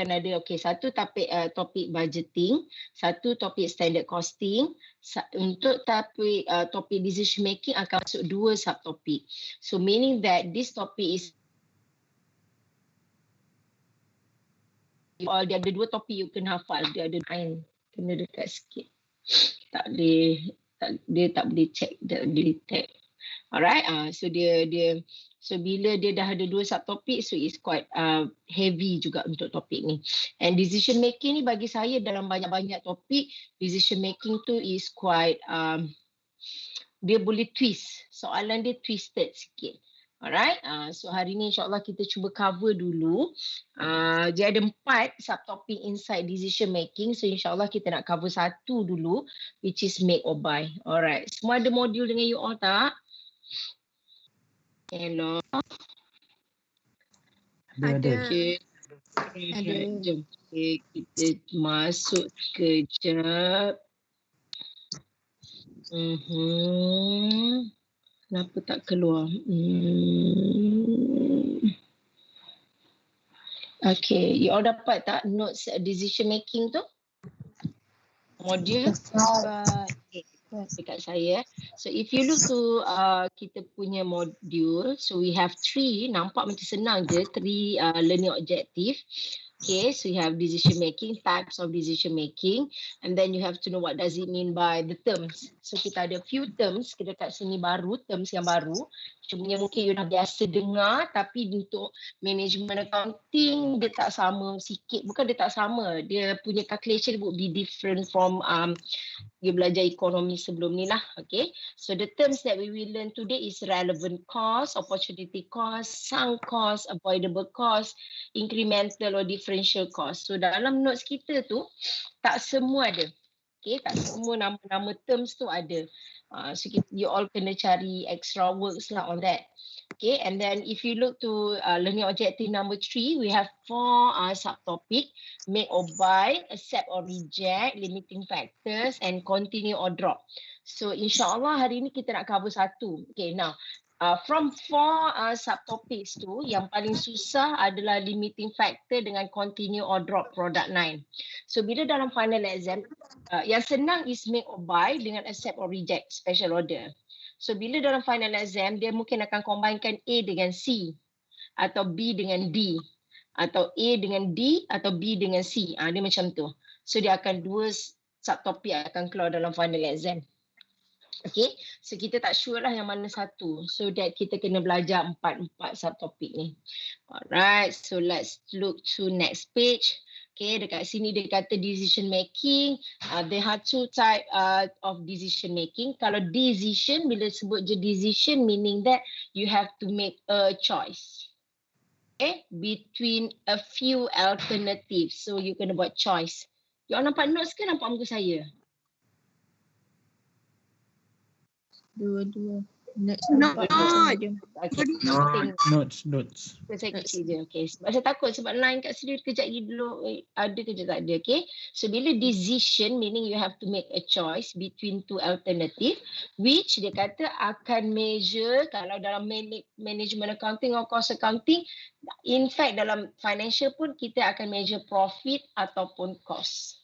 akan ada satu topik budgeting, satu topik standard costing. Untuk topik decision making akan masuk 2 subtopik. So meaning that this topic is dia ada 2 topik you kena hafal. Dia ada kena dekat sikit. Dia tak boleh check, tak boleh tag. Alright, so bila dia dah ada 2 subtopik, so it's quite heavy juga untuk topik ni. And decision making ni bagi saya dalam banyak-banyak topik, decision making tu is quite dia boleh twist. Soalan dia twisted sikit. Alright, so hari ni insyaAllah kita cuba cover dulu. Dia ada 4 subtopik inside decision making. So insyaAllah kita nak cover 1 dulu, which is make or buy. Alright, semua ada modul dengan you all tak? Hello. Ada. Okay. Jom. Okay, kita masuk kejap. Kenapa tak keluar? Okay, you all dapat tak notes decision making tu? Modul? Okay. Dekat saya. So if you look to kita punya modul, so we have 3, nampak macam senang je, 3 learning objective. Okay, so you have decision making, types of decision making, and then you have to know what does it mean by the terms. So kita ada few terms dekat sini baru, terms yang baru. Cuma mungkin you dah biasa dengar, tapi untuk management accounting dia tak sama sikit. Bukan dia tak sama, dia punya calculation would be different from you belajar ekonomi sebelum ni lah. Okay, so the terms that we will learn today is relevant cost, opportunity cost, sunk cost, avoidable cost, incremental or differential cost. So dalam notes kita tu tak semua ada. Okay, tak semua nama-nama terms tu ada. So you all kena cari extra works lah on that. Okay, and then if you look to learning objective number 3, we have 4 subtopic: make or buy, accept or reject, limiting factors, and continue or drop. So insyaAllah hari ni kita nak cover 1. Okay, now from 4 subtopics tu, yang paling susah adalah limiting factor dengan continue or drop product 9. So bila dalam final exam, yang senang is make or buy dengan accept or reject special order. So bila dalam final exam, dia mungkin akan combinekan A dengan C, atau B dengan D, atau A dengan D, atau B dengan C. Dia macam tu. So dia akan 2 subtopik akan keluar dalam final exam. Okay, so kita tak sure lah yang mana satu. So that kita kena belajar 4 subtopik ni. Alright, so let's look to next page. Okay, dekat sini dia kata decision making. There are 2 type of decision making. Kalau decision, bila sebut je decision, meaning that you have to make a choice. Okay, between a few alternatives. So you kena buat choice. You all nampak notes ke nampak muka saya? Dua-dua. Notes. Notes. Saya kecil je. Okay. Sebab saya takut sebab line kat sini kejap lagi dulu ada kejap tak ada. Okay. So bila decision meaning you have to make a choice between 2 alternative which dia kata akan measure kalau dalam management accounting or cost accounting, in fact dalam financial pun kita akan measure profit ataupun cost.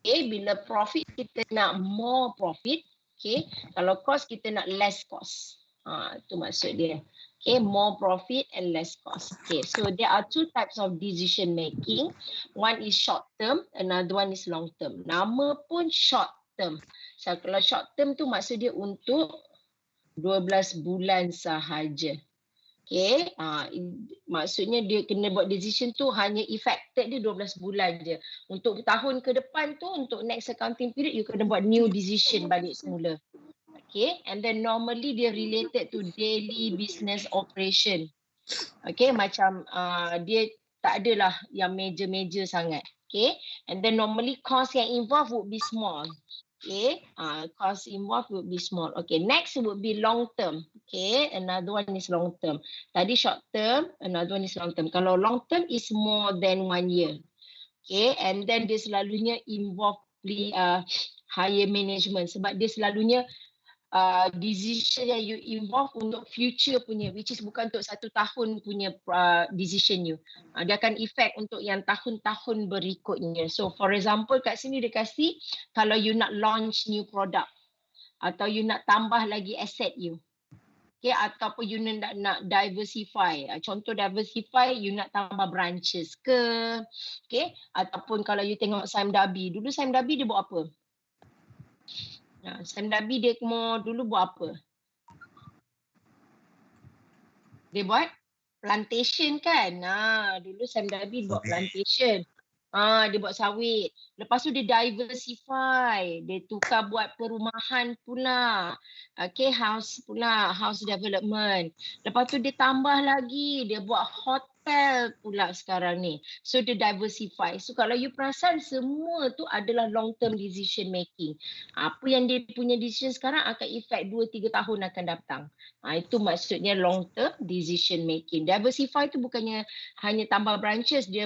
Okay. Bila profit kita nak more profit. Okay, kalau cost kita nak less cost. Itu maksud dia. Okay, more profit and less cost. Okay, so there are 2 types of decision making. One is short term, another one is long term. Nama pun short term. So kalau short term tu maksud dia untuk 12 bulan sahaja. Okay, maksudnya dia kena buat decision tu hanya affected dia 12 bulan je. Untuk tahun ke depan tu, untuk next accounting period, you kena buat new decision balik semula. Okay, and then normally dia related to daily business operation. Okay, macam dia tak adalah yang major-major sangat. Okay, and then normally cost yang involved would be small. Okay, cost involved would be small. Okay, next would be long term. Okay, another one is long term. Tadi short term, another one is long term. Kalau long term is more than 1 year. Okay, and then dia selalunya involve higher management sebab dia selalunya decision yang you involve untuk future punya, which is bukan untuk 1 tahun punya decision you. Dia akan effect untuk yang tahun-tahun berikutnya. So for example kat sini dia kasih kalau you nak launch new product atau you nak tambah lagi asset you. Okay, ataupun you nak diversify. Contoh diversify, you nak tambah branches ke. Okay, ataupun kalau you tengok Sime Darby. Dulu Sime Darby dia buat apa? Sime Darby dia dulu buat apa? Dia buat plantation kan. Dulu Sime Darby buat plantation. Dia buat sawit. Lepas tu dia diversify. Dia tukar buat perumahan pula. Okay, house pula, house development. Lepas tu dia tambah lagi. Dia buat hotel pula sekarang ni. So dia diversify. So kalau you perasan semua tu adalah long term decision making. Apa yang dia punya decision sekarang akan effect 2-3 tahun akan datang. Itu maksudnya long term decision making. Diversify tu bukannya hanya tambah branches, dia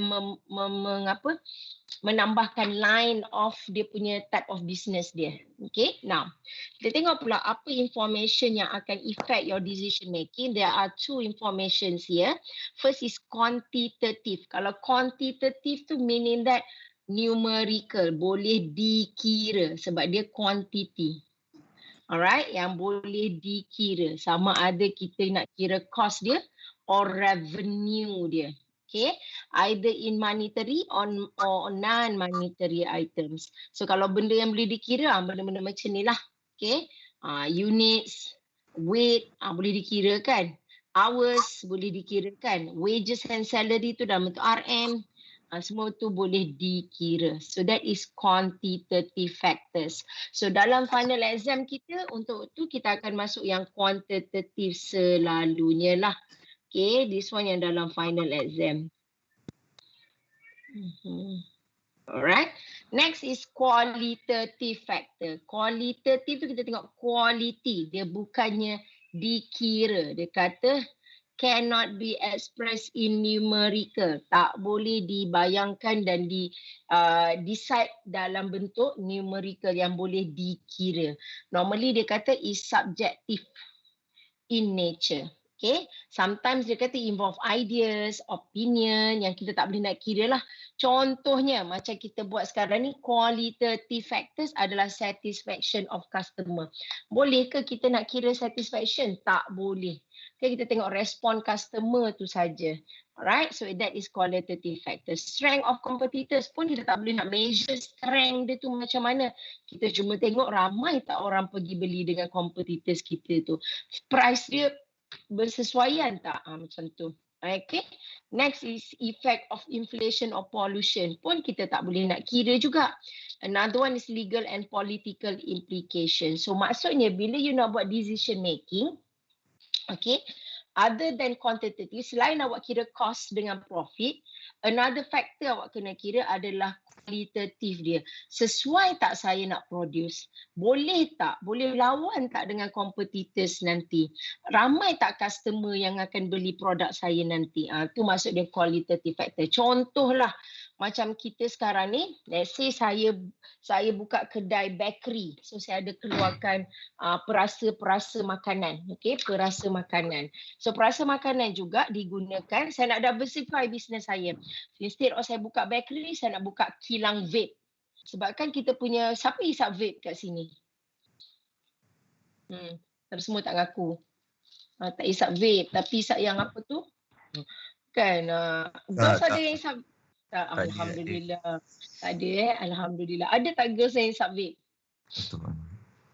menambahkan line of dia punya type of business dia. Okay, now kita tengok pula apa information yang akan affect your decision making. There are 2 informations here. First is quantitative. Kalau quantitative tu meaning that numerical, boleh dikira sebab dia quantity. Alright, yang boleh dikira. Sama ada kita nak kira cost dia or revenue dia. Okay, either in monetary or non-monetary items. So kalau benda yang boleh dikira, benda-benda macam ni lah. Okay, units, weight boleh dikira kan. Hours boleh dikira kan. Wages and salary tu dalam bentuk RM. Semua tu boleh dikira. So that is quantitative factors. So dalam final exam kita, untuk tu kita akan masuk yang quantitative selalunya lah. Okay, this one yang dalam final exam. Alright. Next is qualitative factor. Qualitative tu kita tengok quality. Dia bukannya dikira. Dia kata cannot be expressed in numerical. Tak boleh dibayangkan dan decide dalam bentuk numerical yang boleh dikira. Normally dia kata is subjective in nature. Okay, sometimes dia kata involve ideas, opinion yang kita tak boleh nak kira lah. Contohnya macam kita buat sekarang ni, qualitative factors adalah satisfaction of customer. Boleh ke kita nak kira satisfaction? Tak boleh. Okay, kita tengok respon customer tu saja. Alright, so that is qualitative factors. Strength of competitors pun kita tak boleh nak measure strength dia tu macam mana. Kita cuma tengok ramai tak orang pergi beli dengan competitors kita tu. Price dia bersesuaian tak? Macam tu. Okay. Next is effect of inflation or pollution. Pun kita tak boleh nak kira juga. Another one is legal and political implication. So maksudnya bila you nak buat decision making, okay, other than quantitative, selain awak kira cost dengan profit, another factor awak kena kira adalah kualitatif dia. Sesuai tak saya nak produce? Boleh tak? Boleh lawan tak dengan competitors nanti? Ramai tak customer yang akan beli produk saya nanti? Tu maksud dia qualitative factor. Contohlah, macam kita sekarang ni, let's say saya buka kedai bakery. So saya ada keluarkan perasa-perasa makanan. Okay, perasa makanan. So perasa makanan juga digunakan, saya nak diversify bisnes saya. Instead of saya buka bakery, saya nak buka kilang vape. Sebab kan kita punya, siapa hisap vape kat sini? Tapi semua tak ngaku. Tak hisap vape, tapi hisap yang apa tu? Kan, girls ada yang hisap? Tak, Alhamdulillah. Tak ada Alhamdulillah. Ada tak girls yang hisap vape?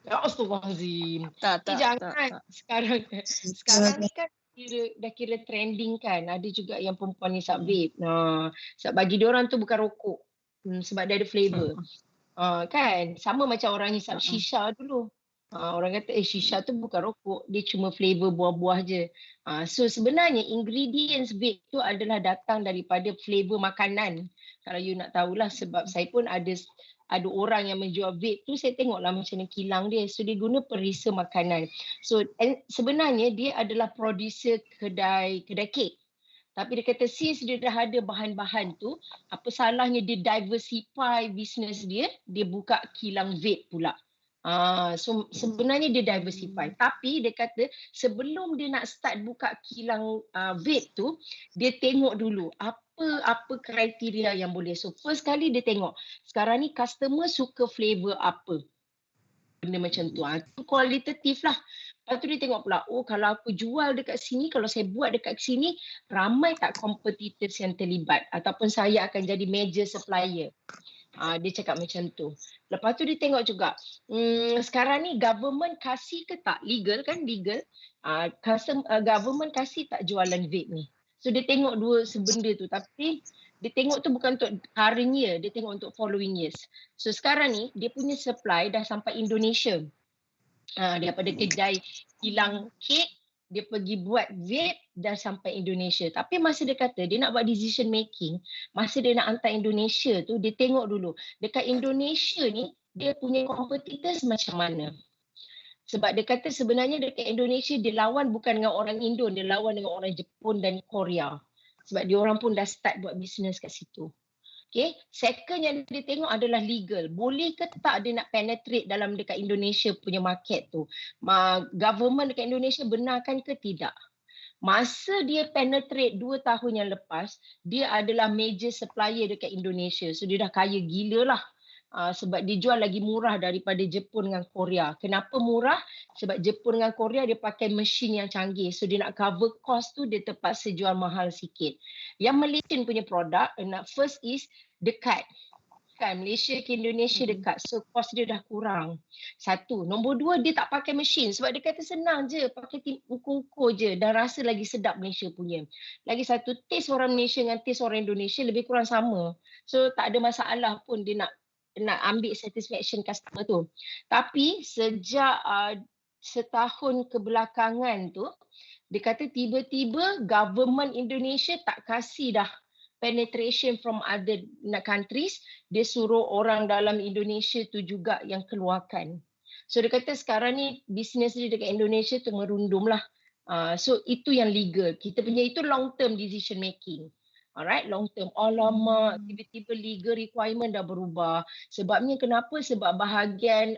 Astaghfirullahaladzim. Jangan. Sekarang ni kan dah kira trending kan. Ada juga yang perempuan hisap vape. Sebab bagi diorang tu bukan rokok. Sebab dia ada flavor. Kan? Sama macam orang hisap shisha dulu. Orang kata shisha tu bukan rokok. Dia cuma flavor buah-buah je. So sebenarnya ingredients vape tu adalah datang daripada flavor makanan. Kalau you nak tahulah, sebab saya pun ada orang yang menjual vape tu, saya tengoklah macam mana kilang dia. So dia guna perisa makanan. So sebenarnya dia adalah producer kedai kek. Tapi dia kata since dia dah ada bahan-bahan tu, apa salahnya dia diversify business dia, dia buka kilang vape pula. So sebenarnya dia diversify. Tapi dia kata sebelum dia nak start buka kilang vape tu, dia tengok dulu apa kriteria yang boleh. So first kali dia tengok sekarang ni customer suka flavor apa. Benda macam tu. Itu kualitatif lah. Lepas tu dia tengok pula, oh kalau aku jual dekat sini, kalau saya buat dekat sini, ramai tak competitors yang terlibat ataupun saya akan jadi major supplier. Dia cakap macam tu. Lepas tu dia tengok juga, sekarang ni government kasih ke tak? Legal kan? Legal. Government kasih tak jualan vape ni? So dia tengok dua sebenda tu. Tapi dia tengok tu bukan untuk current year, dia tengok untuk following years. So sekarang ni dia punya supply dah sampai Indonesia. Daripada kedai kilang kek, dia pergi buat vape dah sampai Indonesia. Tapi masa dia kata dia nak buat decision making, masa dia nak hantar Indonesia tu, dia tengok dulu dekat Indonesia ni dia punya competitors macam mana. Sebab dia kata sebenarnya dekat Indonesia dia lawan bukan dengan orang Indo, dia lawan dengan orang Jepun dan Korea. Sebab dia orang pun dah start buat bisnes kat situ. Okay. Second yang dia tengok adalah legal. Boleh ke tak dia nak penetrate dalam dekat Indonesia punya market tu? Government dekat Indonesia benarkan ke tidak? Masa dia penetrate 2 tahun yang lepas, dia adalah major supplier dekat Indonesia. So dia dah kaya gila lah. Sebab dia jual lagi murah daripada Jepun dengan Korea. Kenapa murah? Sebab Jepun dengan Korea dia pakai mesin yang canggih. So dia nak cover cost tu dia terpaksa jual mahal sikit. Yang Malaysian punya produk, first is dekat. Kan Malaysia ke Indonesia dekat. So cost dia dah kurang. Satu. Nombor dua, dia tak pakai mesin. Sebab dia kata senang je. Pakai ukur-ukur je. Dan rasa lagi sedap Malaysia punya. Lagi satu, taste orang Malaysia dengan taste orang Indonesia lebih kurang sama. So tak ada masalah pun dia nak ambil satisfaction customer tu. Tapi sejak setahun kebelakangan tu, dia kata tiba-tiba government Indonesia tak kasih dah penetration from other countries, dia suruh orang dalam Indonesia tu juga yang keluarkan. So dia kata sekarang ni bisnes dia dekat Indonesia tu merundum lah. So itu yang legal. Kita punya itu long term decision making. Alright, long term. Alamak, tiba-tiba legal requirement dah berubah. Sebabnya kenapa? Sebab bahagian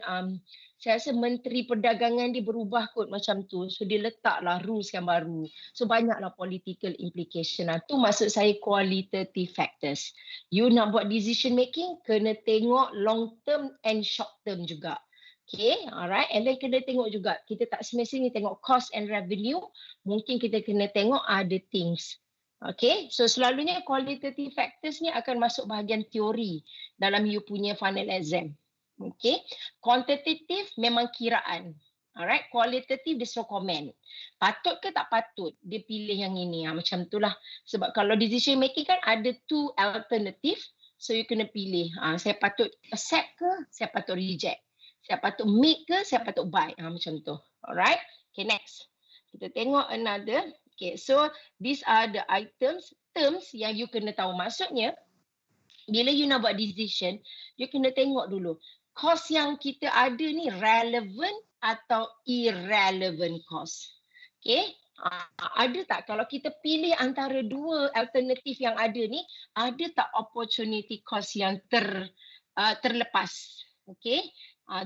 saya rasa Menteri Perdagangan dia berubah kot macam tu. So dia letaklah rules yang baru. So banyaklah political implication. Tu maksud saya qualitative factors. You nak buat decision making, kena tengok long term and short term juga. Okay, alright. And then kena tengok juga, kita tak semestinya tengok cost and revenue. Mungkin kita kena tengok other things. Okay, so selalunya qualitative factors ni akan masuk bahagian teori dalam you punya final exam. Okay, quantitative memang kiraan. Alright, qualitative dia suruh komen. Patut ke tak patut dia pilih yang ini. Macam itulah. Sebab kalau decision making kan ada two alternative. So you kena pilih. Saya patut accept ke, saya patut reject. Saya patut make ke, saya patut buy. Macam tu. Alright, okay, next. Kita tengok another. Okay, so these are the terms yang you kena tahu. Maksudnya, bila you nak buat decision, you kena tengok dulu. Cost yang kita ada ni relevant atau irrelevant cost. Okay, ada tak kalau kita pilih antara dua alternatif yang ada ni, ada tak opportunity cost yang terlepas? Okay,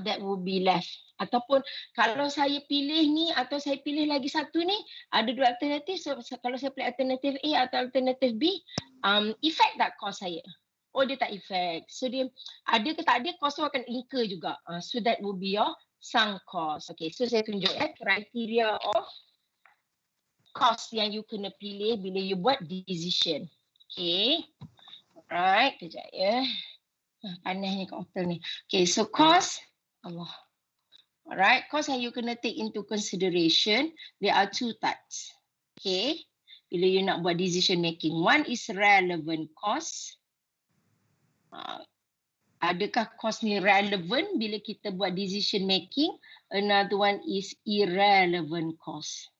that will be left. Ataupun kalau saya pilih ni atau saya pilih lagi satu ni, ada dua alternatif. So, kalau saya pilih alternatif A atau alternatif B, effect tak cost saya? Oh, dia tak effect. So dia ada ke tak ada, cost tu akan incur juga. So that will be your sunk cost. Okay, so saya tunjuk criteria of cost yang you kena pilih bila you buat decision. Okay, alright, kejap ya. Panasnya kat hotel ni. Okay, so cost, Allah. Alright, cost yang you kena take into consideration, there are two types. Okay, bila you nak buat decision making. One is relevant cost. Adakah cost ni relevant bila kita buat decision making? Another one is irrelevant cost.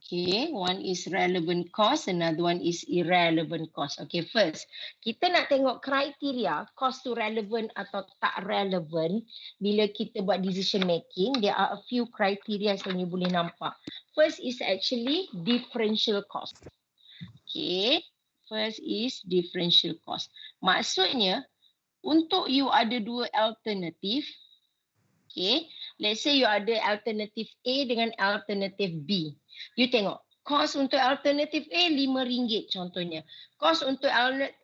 Okay, one is relevant cost, another one is irrelevant cost. Okay, first, kita nak tengok kriteria cost tu relevant atau tak relevant bila kita buat decision making. There are a few criteria yang you boleh nampak. First is actually differential cost. Okay, first is differential cost. Maksudnya, untuk you ada dua alternatif. Okay, let's say you ada alternatif A dengan alternatif B. You tengok, kos untuk alternatif A RM5 contohnya. Kos untuk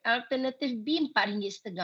alternatif B RM4.50.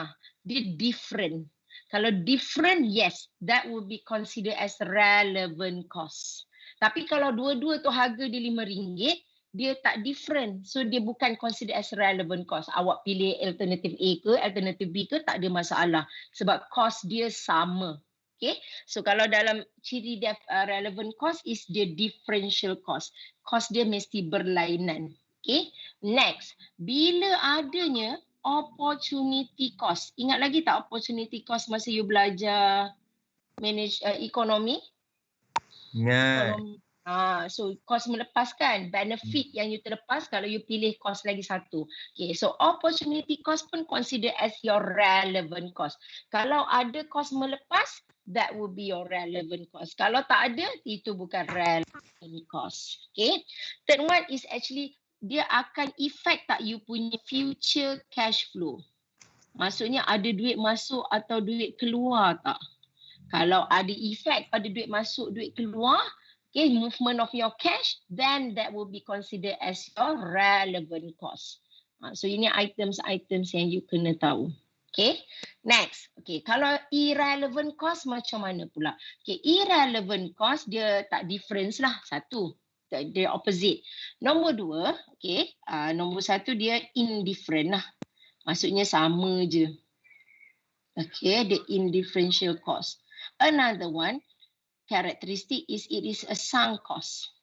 Dia different. Kalau different, yes, that would be considered as relevant cost. Tapi kalau dua-dua tu harga dia RM5, dia tak different. So dia bukan considered as relevant cost. Awak pilih alternatif A ke, alternatif B ke, tak ada masalah. Sebab cost dia sama. Okay, so kalau dalam ciri relevant cost is the differential cost. Cost dia mesti berlainan. Okay, next, bila adanya opportunity cost. Ingat lagi tak opportunity cost masa you belajar manage ekonomi? Ingat. So cost melepaskan, benefit yang you terlepas kalau you pilih cost lagi satu. Okay, so opportunity cost pun consider as your relevant cost. Kalau ada cost melepas, that would be your relevant cost. Kalau tak ada, itu bukan relevant cost. Okay, third one is actually dia akan effect tak you punya future cash flow. Maksudnya ada duit masuk atau duit keluar tak? Kalau ada effect pada duit masuk, duit keluar, okay, movement of your cash, then that will be considered as your relevant cost. So ini items-items yang you kena tahu. Okay, next. Okay, kalau irrelevant cost macam mana pula? Okay, irrelevant cost dia tak difference lah, satu. Dia opposite. Nombor dua, okay, nombor satu dia indifferent lah. Maksudnya sama je. Okay, the indifferential cost. Another one, characteristic is it is a sunk cost.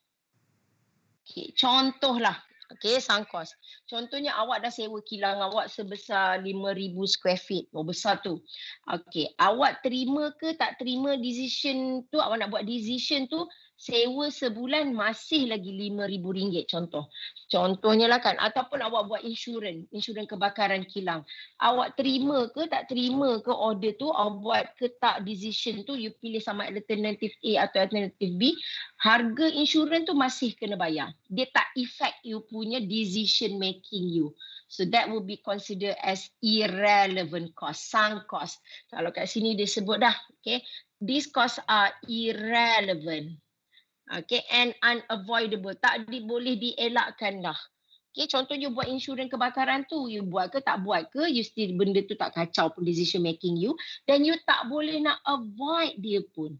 Okay, contohlah. Okay, sunk cost. Contohnya awak dah sewa kilang awak sebesar 5,000 square feet. Oh, besar tu. Okay, awak terima ke tak terima decision tu, awak nak buat decision tu, sewa sebulan masih lagi RM5,000 contoh. Contohnya lah kan. Ataupun awak buat insurans kebakaran kilang. Awak terima ke tak terima ke order tu, awak buat ke tak decision tu, you pilih sama alternatif A atau alternatif B, harga insurans tu masih kena bayar. Dia tak affect you punya decision making you. So that will be considered as irrelevant cost, sunk cost. Kalau kat sini dia sebut dah, okay, these costs are irrelevant. Okay, and unavoidable. Tak boleh dielakkan dah. Okay, contohnya buat insurans kebakaran tu, you buat ke tak buat ke, you still benda tu tak kacau pun decision making you, dan you tak boleh nak avoid dia pun.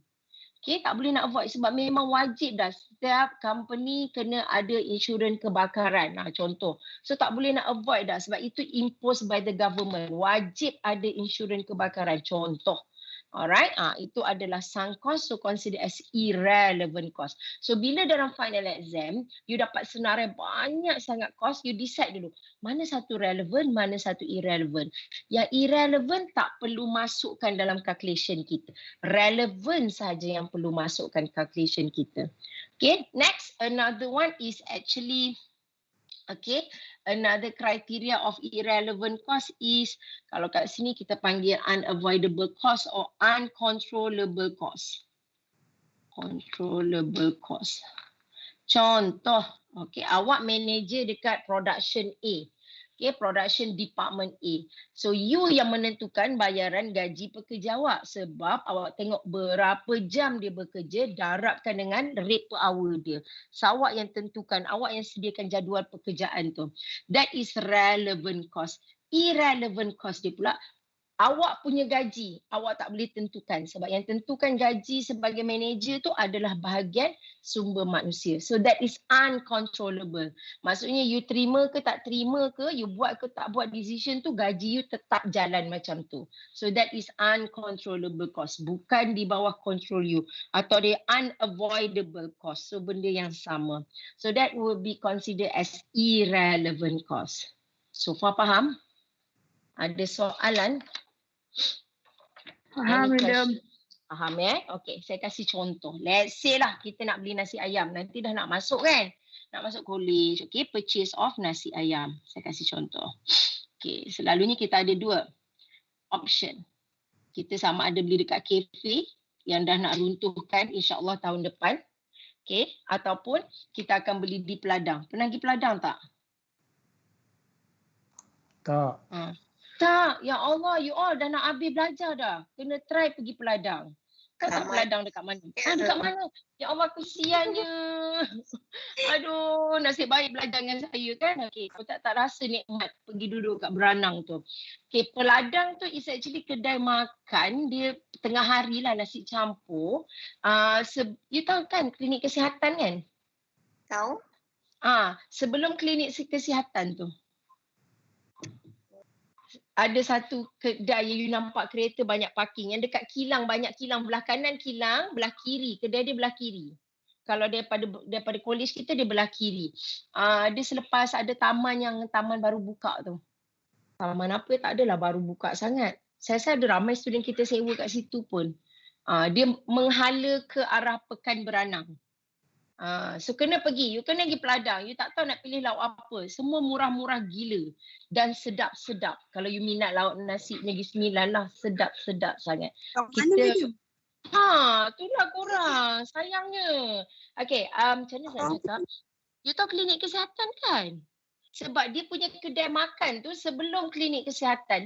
Okay, tak boleh nak avoid sebab memang wajib dah. Setiap company kena ada insurans kebakaran. Contoh. So tak boleh nak avoid dah sebab itu imposed by the government. Wajib ada insurans kebakaran. Contoh. Alright, itu adalah sunk cost, so consider as irrelevant cost. So bila dalam final exam, you dapat senarai banyak sangat cost, you decide dulu mana satu relevant, mana satu irrelevant. Yang irrelevant tak perlu masukkan dalam calculation kita. Relevant saja yang perlu masukkan calculation kita. Okay, next, another one is actually, okay, another criteria of irrelevant cost is, kalau kat sini kita panggil unavoidable cost or uncontrollable cost. Controllable cost. Contoh, okay, awak manager dekat production A. Okay, production department A. So you yang menentukan bayaran gaji pekerja awak sebab awak tengok berapa jam dia bekerja, darabkan dengan rate per hour dia. So awak yang tentukan, awak yang sediakan jadual pekerjaan tu. That is relevant cost. Irrelevant cost dia pula, awak punya gaji, awak tak boleh tentukan sebab yang tentukan gaji sebagai manager tu adalah bahagian sumber manusia. So that is uncontrollable. Maksudnya you terima ke tak terima ke, you buat ke tak buat decision tu, gaji you tetap jalan macam tu. So that is uncontrollable cost. Bukan di bawah control you. Atau dia unavoidable cost. So benda yang sama. So that will be considered as irrelevant cost. So far faham? Ada soalan? Faham, madam. Faham ya? Okey, saya kasih contoh. Let's say lah kita nak beli nasi ayam. Nanti dah nak masuk kan? Nak masuk college. Okey, purchase of nasi ayam. Saya kasih contoh. Okey, selalunya kita ada dua option. Kita sama ada beli dekat kafe yang dah nak runtuhkan insya-Allah tahun depan. Okey, ataupun kita akan beli di Peladang. Pernah pergi Peladang tak? Tak. Tak, ya Allah, you all dah nak habis belajar dah. Kena try pergi Peladang. Kau tak Peladang dekat mana? Dekat mana? Ya Allah, kesiannya. Aduh, nasib baik belajar dengan saya kan. Okey, kau tak rasa nikmat pergi duduk kat Beranang tu. Okey, Peladang tu is actually kedai makan. Dia tengah hari lah nasi campur. You tahu kan klinik kesihatan kan? Tahu? Sebelum klinik kesihatan tu. Ada satu kedai yang you nampak kereta banyak parking. Yang dekat kilang, banyak kilang. Belah kanan kilang, belah kiri. Kedai dia belah kiri. Kalau daripada kolej kita, dia belah kiri. Dia selepas ada taman baru buka tu. Taman apa, tak adalah baru buka sangat. Saya rasa ada ramai student kita sewa kat situ pun. Dia menghala ke arah Pekan Beranang. So kena pergi, you kena pergi Peladang. You tak tahu nak pilih lauk apa. Semua murah-murah gila dan sedap-sedap. Kalau you minat lauk nasi Negeri Sembilan lah, sedap-sedap sangat. Kita itulah korang, sayangnya. Okay, macam mana saya cakap? You tahu klinik kesihatan kan? Sebab dia punya kedai makan tu sebelum klinik kesihatan.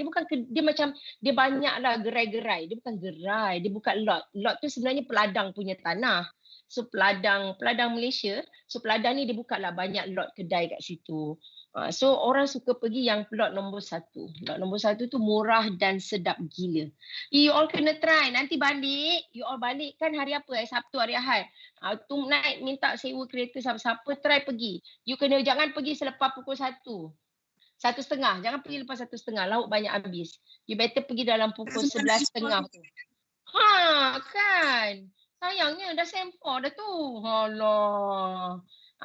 Dia banyaklah gerai-gerai. Dia bukan gerai, dia bukan lot. Lot tu sebenarnya Peladang punya tanah. So Peladang Malaysia, so Peladang ni dia buka lah banyak lot kedai kat situ. So orang suka pergi yang lot nombor 1. Lot nombor 1 tu murah dan sedap gila. You all kena try. Nanti balik, you all balik kan hari apa? Sabtu, hari Ahad. Tu naik minta sewa kereta siapa-siapa, try pergi. You jangan pergi selepas pukul 1. 1:30. Jangan pergi lepas 1:30. Lauk banyak habis. You better pergi dalam pukul 11:30 tu. Kan? Sayangnya dah sempor dah tu. Alah.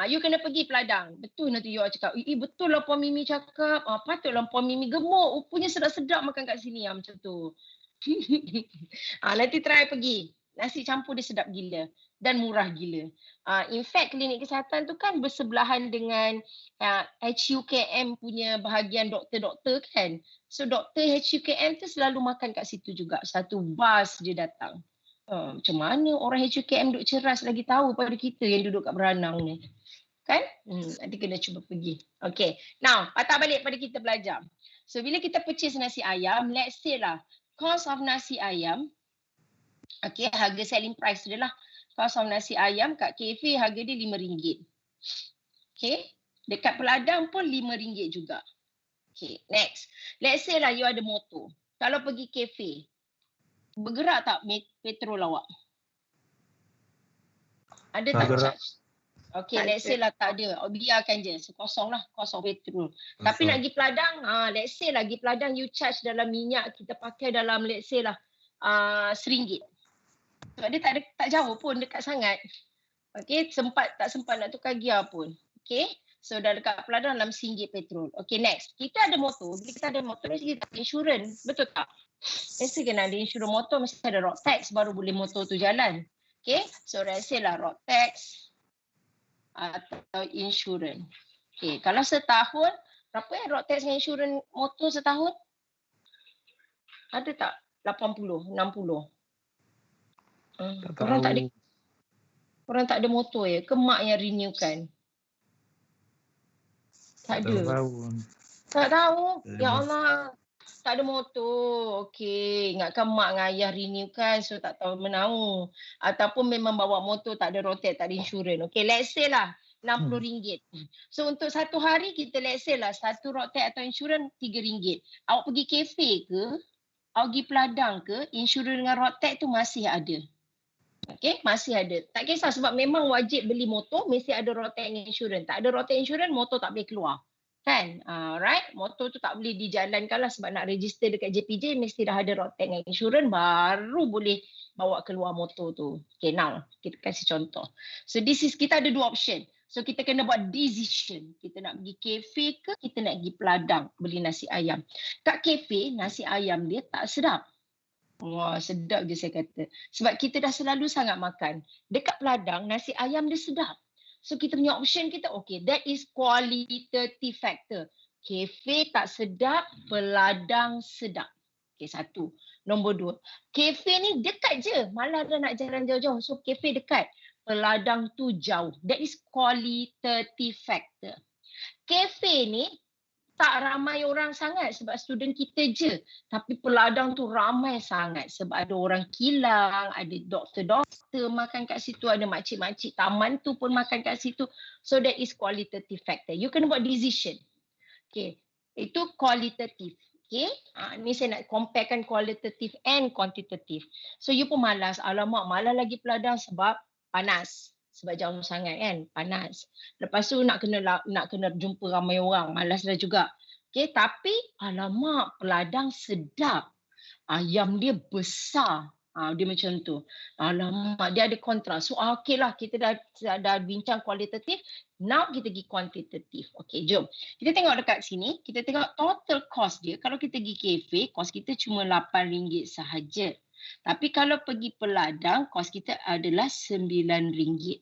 You kena pergi Peladang. Betul nanti you cakap. Betul lah Puan Mimi cakap. Patutlah Puan Mimi gemuk. Punya sedap-sedap makan kat sini macam tu. Nanti try pergi. Nasi campur dia sedap gila. Dan murah gila. In fact, klinik kesihatan tu kan bersebelahan dengan HUKM punya bahagian doktor-doktor kan. So doktor HUKM tu selalu makan kat situ juga. Satu bas dia datang. Macam mana orang HUKM duk ceras lagi tahu pada kita yang duduk kat Beranang ni. Kan? Nanti kena cuba pergi. Okay. Now, patah balik pada kita belajar. So, bila kita purchase nasi ayam, let's say lah, cost of nasi ayam, okay, harga selling price dia lah. Cost of nasi ayam kat kafe harga dia RM5. Okay. Dekat Peladang pun RM5 juga. Okay, next. Let's say lah you ada motor. Kalau pergi kafe, bergerak tak petrol awak? Ada tak charge? Okay, let's say lah tak ada. Biarkan je. So, kosong lah. Kosong petrol. Tapi nak pergi Peladang, let's say lah pergi Peladang you charge dalam minyak kita pakai dalam let's say lah RM1. Sebab dia tak jauh pun, dekat sangat. Okay, tak sempat nak tukar gear pun. Okay, so dah dekat Peladang dalam RM1 petrol. Okay, next. Kita ada motor. Bila kita ada motor, kita ada insurans. Betul tak? Mesti kena ada insurans motor, mesti ada road tax baru boleh motor tu jalan. Okay, so let's say lah road tax atau insurans. Okay, kalau setahun, berapa road tax dengan insurans motor setahun? Ada tak? 80, 60? Korang tak ada motor ya? Ke mak yang renew kan? Tak ada. Tak tahu. Ya Allah. Tak ada motor. Okey. Ingatkan mak dengan ayah renew kan. So tak tahu menau. Ataupun memang bawa motor tak ada road tax, tak ada insurans. Okey. Let's say lah RM60. So untuk satu hari kita let's say lah satu road tax atau insurans RM3. Awak pergi kafe ke? Awak pergi Peladang ke? Insurans dengan road tax tu masih ada. Okey. Masih ada. Tak kisah sebab memang wajib beli motor. Mesti ada road tax dengan insurans. Tak ada road tax insurans, motor tak boleh keluar. Kan? Right? Motor tu tak boleh dijalankan lah sebab nak register dekat JPJ mesti dah ada road tax dengan insurans baru boleh bawa keluar motor tu. Okay, now kita kasih contoh. So kita ada dua option. So kita kena buat decision. Kita nak pergi kafe ke kita nak pergi Peladang beli nasi ayam. Kat kafe nasi ayam dia tak sedap. Wah, sedap je saya kata. Sebab kita dah selalu sangat makan. Dekat Peladang nasi ayam dia sedap. So kita punya option kita, okay, that is qualitative factor. Kafe tak sedap, Peladang sedap. Okay, satu. Nombor 2, kafe ni dekat je. Malah dah nak jalan jauh-jauh. So kafe dekat, Peladang tu jauh. That is qualitative factor. Kafe ni tak ramai orang sangat sebab student kita je. Tapi peladang tu ramai sangat sebab ada orang kilang, ada doktor-doktor makan kat situ, ada makcik-makcik taman tu pun makan kat situ. So that is qualitative factor. You kena buat decision. Okay. Itu qualitative. Okay. Ni saya nak comparekan qualitative and quantitative. So you pun malas. Alamak, malas lagi peladang sebab panas. Sebab jauh sangat kan, panas. Lepas tu nak kena jumpa ramai orang, malas dah juga. Okay, tapi alamak, peladang sedap. Ayam dia besar. Dia macam tu. Alamak, dia ada kontras. So okay lah, kita dah bincang kualitatif. Now kita pergi kuantitatif. Okay, jom. Kita tengok dekat sini, kita tengok total cost dia. Kalau kita pergi kafe, cost kita cuma RM8 sahaja. Tapi kalau pergi peladang, kos kita adalah RM9.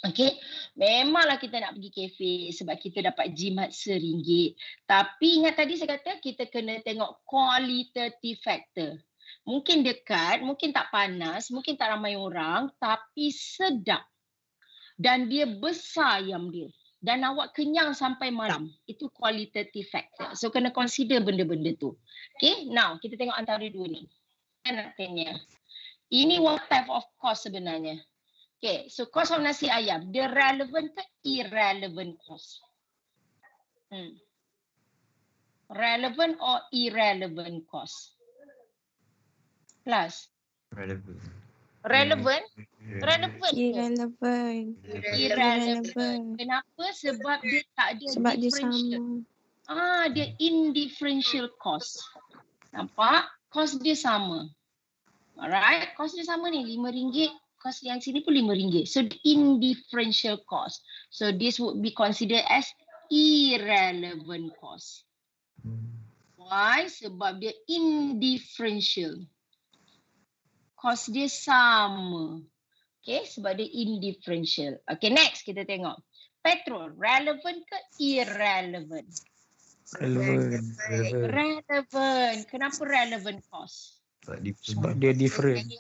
Okey, memanglah kita nak pergi kafe sebab kita dapat jimat RM1. Tapi ingat tadi saya kata kita kena tengok qualitative factor. Mungkin dekat, mungkin tak panas, mungkin tak ramai orang, tapi sedap. Dan dia besar ayam dia. Dan awak kenyang sampai malam. Itu qualitative factor. So kena consider benda-benda tu. Okay, now kita tengok antara dua ni. Nak tanya. Ini what type of cost sebenarnya? Okay, so cost of nasi ayam, dia relevant ke irrelevant cost? Relevant or irrelevant cost? Plus. Relevant. Relevant? Relevant. Irrelevant. Kenapa? Sebab dia tak ada Sebab dia differential. sama. Dia indifferential cost. Nampak? Cost dia sama. Alright, cost dia sama ni RM5. Cost yang sini pun RM5. So indifferential cost. So this would be considered as irrelevant cost. Why? Sebab dia indifferential. Cost dia sama. Okay, sebab dia indifferential. Okay, next kita tengok. Petrol, relevant ke irrelevant? Relevant. Kenapa relevant cost? Sebab dia different.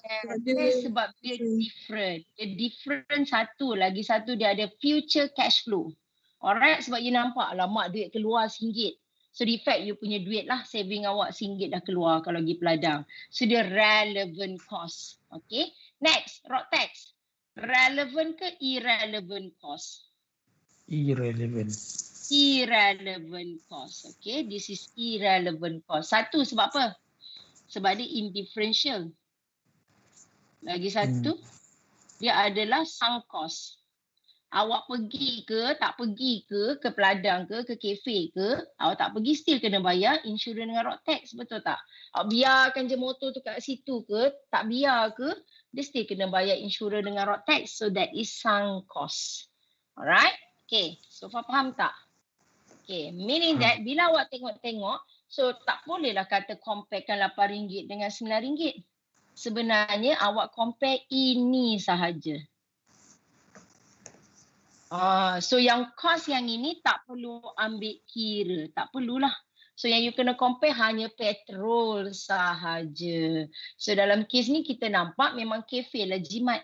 Sebab dia different. Dia different satu. Lagi satu dia ada future cash flow. Alright, sebab you nampak alamak duit keluar RM1. So the fact you punya duit lah, saving awak RM1 dah keluar kalau pergi peladang. So dia relevant cost. Okay. Next, road tax. Relevant ke irrelevant cost? Irrelevant. Irrelevant cost. Okay, this is irrelevant cost. Satu sebab apa? Sebab dia indifferential. Lagi satu, dia adalah sunk cost. Awak pergi ke, tak pergi ke peladang ke kafe ke, awak tak pergi still kena bayar insurans dengan road tax, betul tak? Awak biarkan je motor tu kat situ ke, tak biar ke, dia still kena bayar insurans dengan road tax. So that is sunk cost. Alright? Okay, so faham tak? Okay, meaning that bila awak tengok-tengok, so tak bolehlah kata comparekan RM8 dengan RM9. Sebenarnya awak compare ini sahaja. So yang cost yang ini tak perlu ambil kira. Tak perlulah. So yang you kena compare hanya petrol sahaja. So dalam kes ni kita nampak memang kafe lah jimat.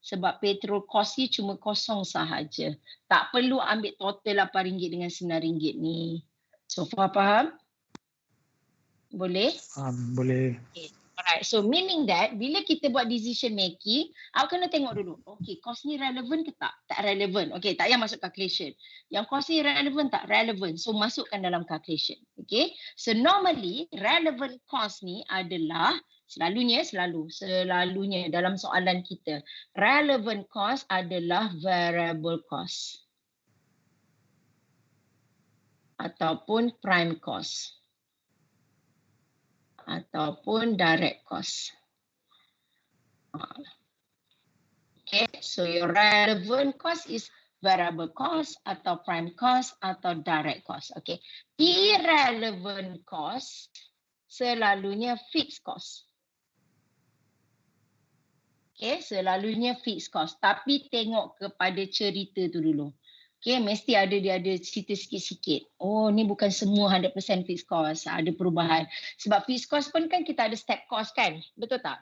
Sebab petrol cost ni cuma kosong sahaja. Tak perlu ambil total RM8 dengan RM9 ni. So faham? Boleh? Boleh. Okay. Alright, so meaning that bila kita buat decision making, awak kena tengok dulu. Okay, cost ni relevant ke tak? Tak relevant. Okay, tak payah masuk calculation. Yang cost ni relevant tak? Relevant. So masukkan dalam calculation. Okay, so normally relevant cost ni adalah selalunya dalam soalan kita. Relevant cost adalah variable cost. Ataupun prime cost. Ataupun direct cost. Okay, so your relevant cost is variable cost atau prime cost atau direct cost. Okay, irrelevant cost selalunya fixed cost. Okay, selalunya fixed cost. Tapi tengok kepada cerita tu dulu. Okay, mesti dia ada cerita sikit-sikit. Oh, ni bukan semua 100% fixed cost. Ada perubahan. Sebab fixed cost pun kan kita ada step cost kan? Betul tak?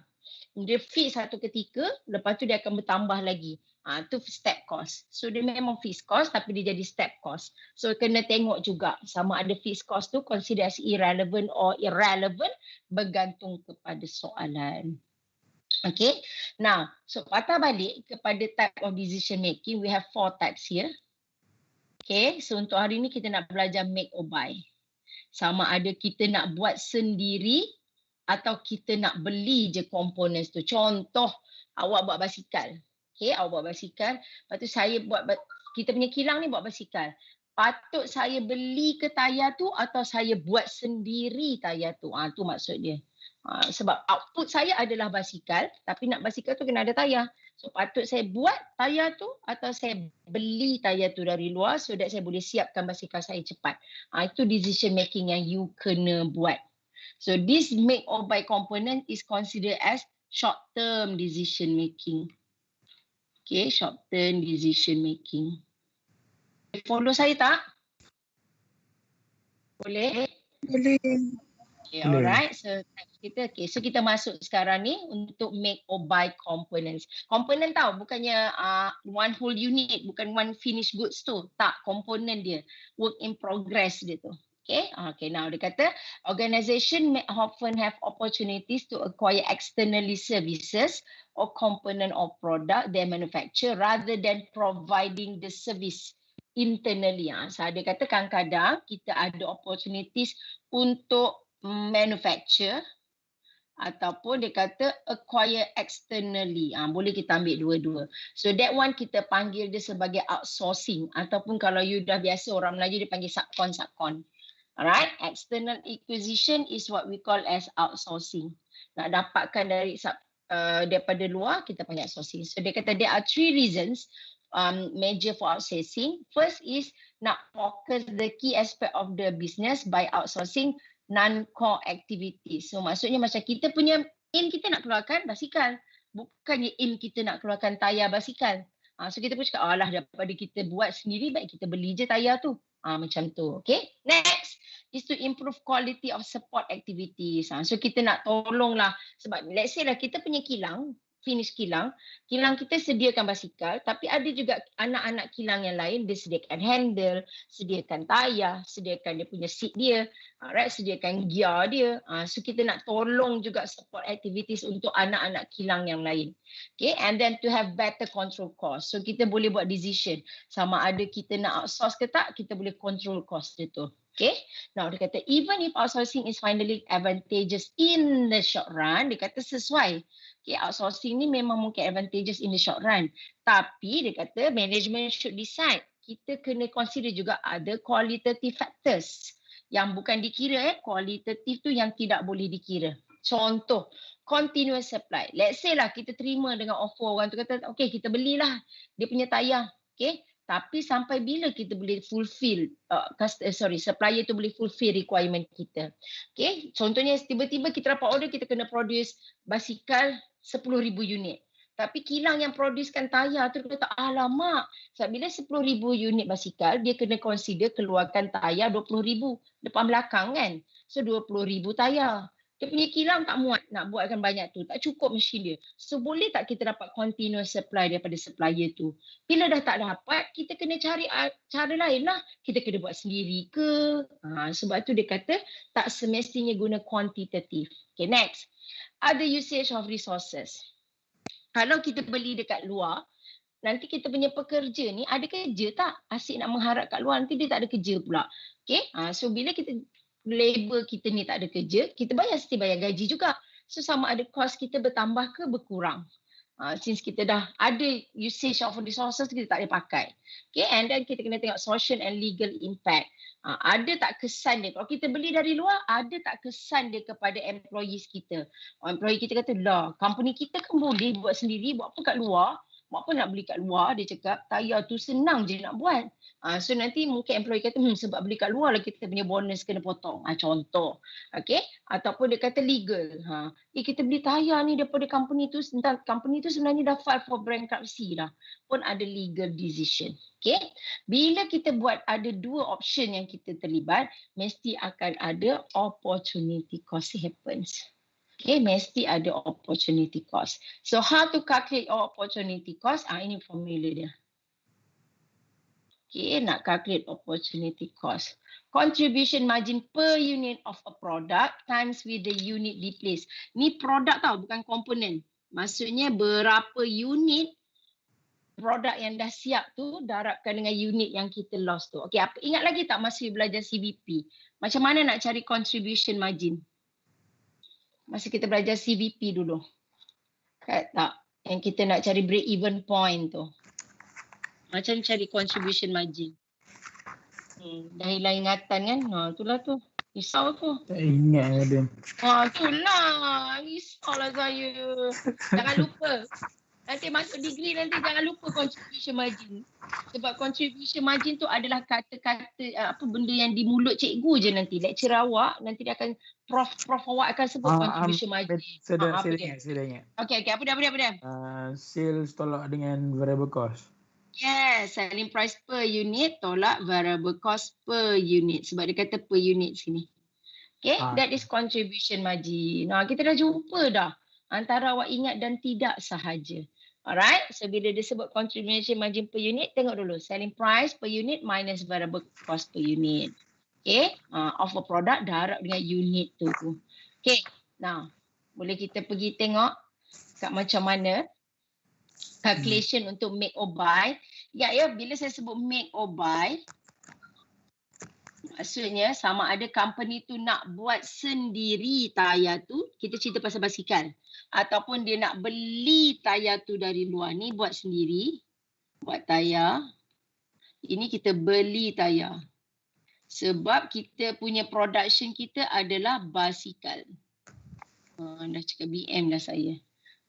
Dia fix satu ketika, lepas tu dia akan bertambah lagi. Tu step cost. So dia memang fixed cost tapi dia jadi step cost. So kena tengok juga sama ada fixed cost tu consider as irrelevant or irrelevant bergantung kepada soalan. Okay. Now, so patah balik kepada type of decision making, we have 4 types here. Okay. So untuk hari ni kita nak belajar make or buy. Sama ada kita nak buat sendiri atau kita nak beli je components tu. Contoh, awak buat basikal. Okay, awak buat basikal. Lepas tu saya buat, kita punya kilang ni buat basikal. Patut saya beli ke tayar tu atau saya buat sendiri tayar tu? Tu maksud dia. Sebab output saya adalah basikal, tapi nak basikal tu kena ada tayar. So patut saya buat tayar tu atau saya beli tayar tu dari luar so that saya boleh siapkan basikal saya cepat. Itu decision making yang you kena buat. So this make or buy component is considered as short term decision making. Okay, short term decision making. Follow saya tak? Boleh? Boleh. Okay, alright. So kita masuk sekarang ni untuk make or buy components. Component tahu bukannya one whole unit, bukan one finished goods tu. Tak, component dia. Work in progress dia tu. Okay, now dia kata organization may often have opportunities to acquire externally services or component or product they manufacture rather than providing the service internally. So dia kata kadang-kadang kita ada opportunities untuk manufacture ataupun dia kata acquire externally. Boleh kita ambil dua-dua. So that one kita panggil dia sebagai outsourcing ataupun kalau you dah biasa orang Melayu dia panggil subcon. Alright, external acquisition is what we call as outsourcing. Nak dapatkan dari daripada luar kita panggil outsourcing. So dia kata there are 3 reasons major for outsourcing. First is nak focus the key aspect of the business by outsourcing non-core activities. So maksudnya macam kita punya aim kita nak keluarkan basikal. Bukannya aim kita nak keluarkan tayar basikal. So kita pun cakap alah daripada kita buat sendiri baik kita beli je tayar tu. Macam tu. Okay. Next is to improve quality of support activities. So kita nak tolonglah sebab let's say lah kita punya kilang, finish kilang kita sediakan basikal tapi ada juga anak-anak kilang yang lain dia sediakan handle, sediakan tayar, sediakan dia punya seat dia, right, sediakan gear dia. So kita nak tolong juga support activities untuk anak-anak kilang yang lain. Okay, and then to have better control cost. So kita boleh buat decision sama ada kita nak outsource ke tak, kita boleh control cost dia tu. Okay, now dia kata even if outsourcing is finally advantageous in the short run, dia kata sesuai. Okay, outsourcing ni memang mungkin advantageous in the short run. Tapi dia kata management should decide. Kita kena consider juga ada qualitative factors yang bukan dikira. Qualitative tu yang tidak boleh dikira. Contoh, continuous supply. Let's say lah kita terima dengan offer orang tu kata, okay kita belilah dia punya tayar. Okay. Tapi sampai bila kita boleh fulfill, supplier tu boleh fulfill requirement kita. Okay, contohnya tiba-tiba kita dapat order, kita kena produce basikal 10,000 unit. Tapi kilang yang producekan tayar tu kata, alamak, sebab bila 10,000 unit basikal, dia kena consider keluarkan tayar 20,000 depan belakang kan. So 20,000 tayar. Dia punya kilang tak muat nak buatkan banyak tu. Tak cukup mesin dia. So boleh tak kita dapat continuous supply daripada supplier tu? Bila dah tak dapat, kita kena cari cara lain lah. Kita kena buat sendiri ke? Sebab tu dia kata tak semestinya guna quantitative. Okay, next. Other usage of resources. Kalau kita beli dekat luar, nanti kita punya pekerja ni ada kerja tak? Asyik nak mengharap kat luar, nanti dia tak ada kerja pula. Okay? So bila kita labor kita ni tak ada kerja, kita mesti bayar gaji juga. So sama ada kos kita bertambah ke berkurang. Since kita dah ada usage of resources, kita tak boleh pakai. Okay, and then kita kena tengok social and legal impact. Ada tak kesan dia? Kalau kita beli dari luar, ada tak kesan dia kepada employees kita? Employee kita kata, lah, company kita kan boleh buat sendiri, buat apa kat luar? Buat apa nak beli kat luar? Dia cakap, tayar tu senang je nak buat. So nanti mungkin employee kata, sebab beli kat luar lah kita punya bonus kena potong. Contoh. Okay? Ataupun dia kata legal. Kita beli tayar ni daripada company tu sebenarnya dah file for bankruptcy lah. Pun ada legal decision. Okay? Bila kita buat ada 2 option yang kita terlibat, mesti akan ada opportunity cost happens. Okay, mesti ada opportunity cost. So how to calculate opportunity cost? Ini formula dia. Okay, nak calculate opportunity cost. Contribution margin per unit of a product times with the unit replaced. Ni produk tau, bukan komponen. Maksudnya berapa unit produk yang dah siap tu darabkan dengan unit yang kita lost tu. Okay, ingat lagi tak masa belajar CVP? Macam mana nak cari contribution margin? Masa kita belajar CVP dulu. Tak? Yang kita nak cari break even point tu. Macam cari contribution margin. Dah hilang ingatan kan? Itulah tu. Risau tu. Tak ingat Madam. Itulah. Risaulah saya. Jangan lupa. Nanti masuk degree nanti jangan lupa contribution margin. Sebab contribution margin tu adalah kata-kata apa benda yang di mulut cikgu je nanti. Lecturer awak nanti dia akan prof awak akan sebut contribution margin. Saya dah ingat. Okay. Apa dia? Sales tolak dengan variable cost. Yes, selling price per unit tolak variable cost per unit. Sebab dia kata per unit sini. Okay, that is contribution margin. Kita dah jumpa dah. Antara awak ingat dan tidak sahaja. Alright, so bila dia sebut contribution margin per unit, tengok dulu. Selling price per unit minus variable cost per unit. Okay, of a product darab dengan unit tu. Okay, now boleh kita pergi tengok kat macam mana calculation untuk make or buy. Ya, bila saya sebut make or buy, maksudnya sama ada company tu nak buat sendiri tayar tu, kita cerita pasal basikal. Ataupun dia nak beli tayar tu dari luar ni, buat sendiri, buat tayar. Ini kita beli tayar. Sebab kita punya production kita adalah basikal. Dah cakap BM dah saya.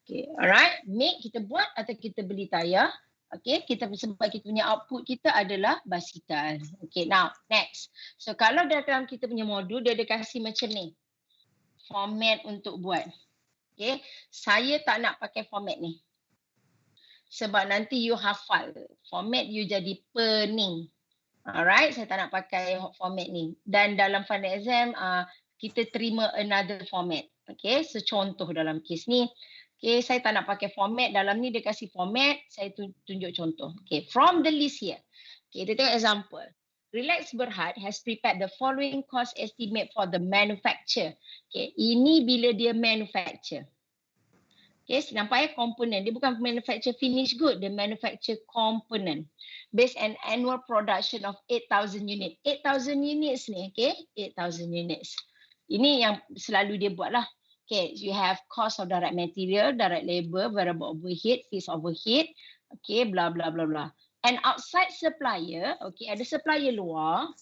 Okay, alright. Make kita buat atau kita beli tayar. Okay, sebab kita punya output kita adalah basikal. Okay, now next. So kalau dalam kita punya modul, dia ada kasih macam ni. Format untuk buat. Okay, saya tak nak pakai format ni. Sebab nanti you hafal. Format you jadi pening. Alright, saya tak nak pakai format ni. Dan dalam final exam, kita terima another format. Okay, so contoh dalam kes ni. Okay, saya tak nak pakai format. Dalam ni dia kasih format, saya tunjuk contoh. Okay, from the list here. Okay, kita tengok example. Relax Berhad has prepared the following cost estimate for the manufacture. Okay, ini bila dia manufacture. Okay, nampak ya komponen. Dia bukan manufacture finished good, dia manufacture component. Based on annual production of 8,000 unit. 8,000 units ni, okay? 8,000 units. Ini yang selalu dia buat lah. Okay, you have cost of direct material, direct labor, variable overhead, fixed overhead, okay, blah, blah, blah, blah. And outside supplier, okay, ada supplier luar,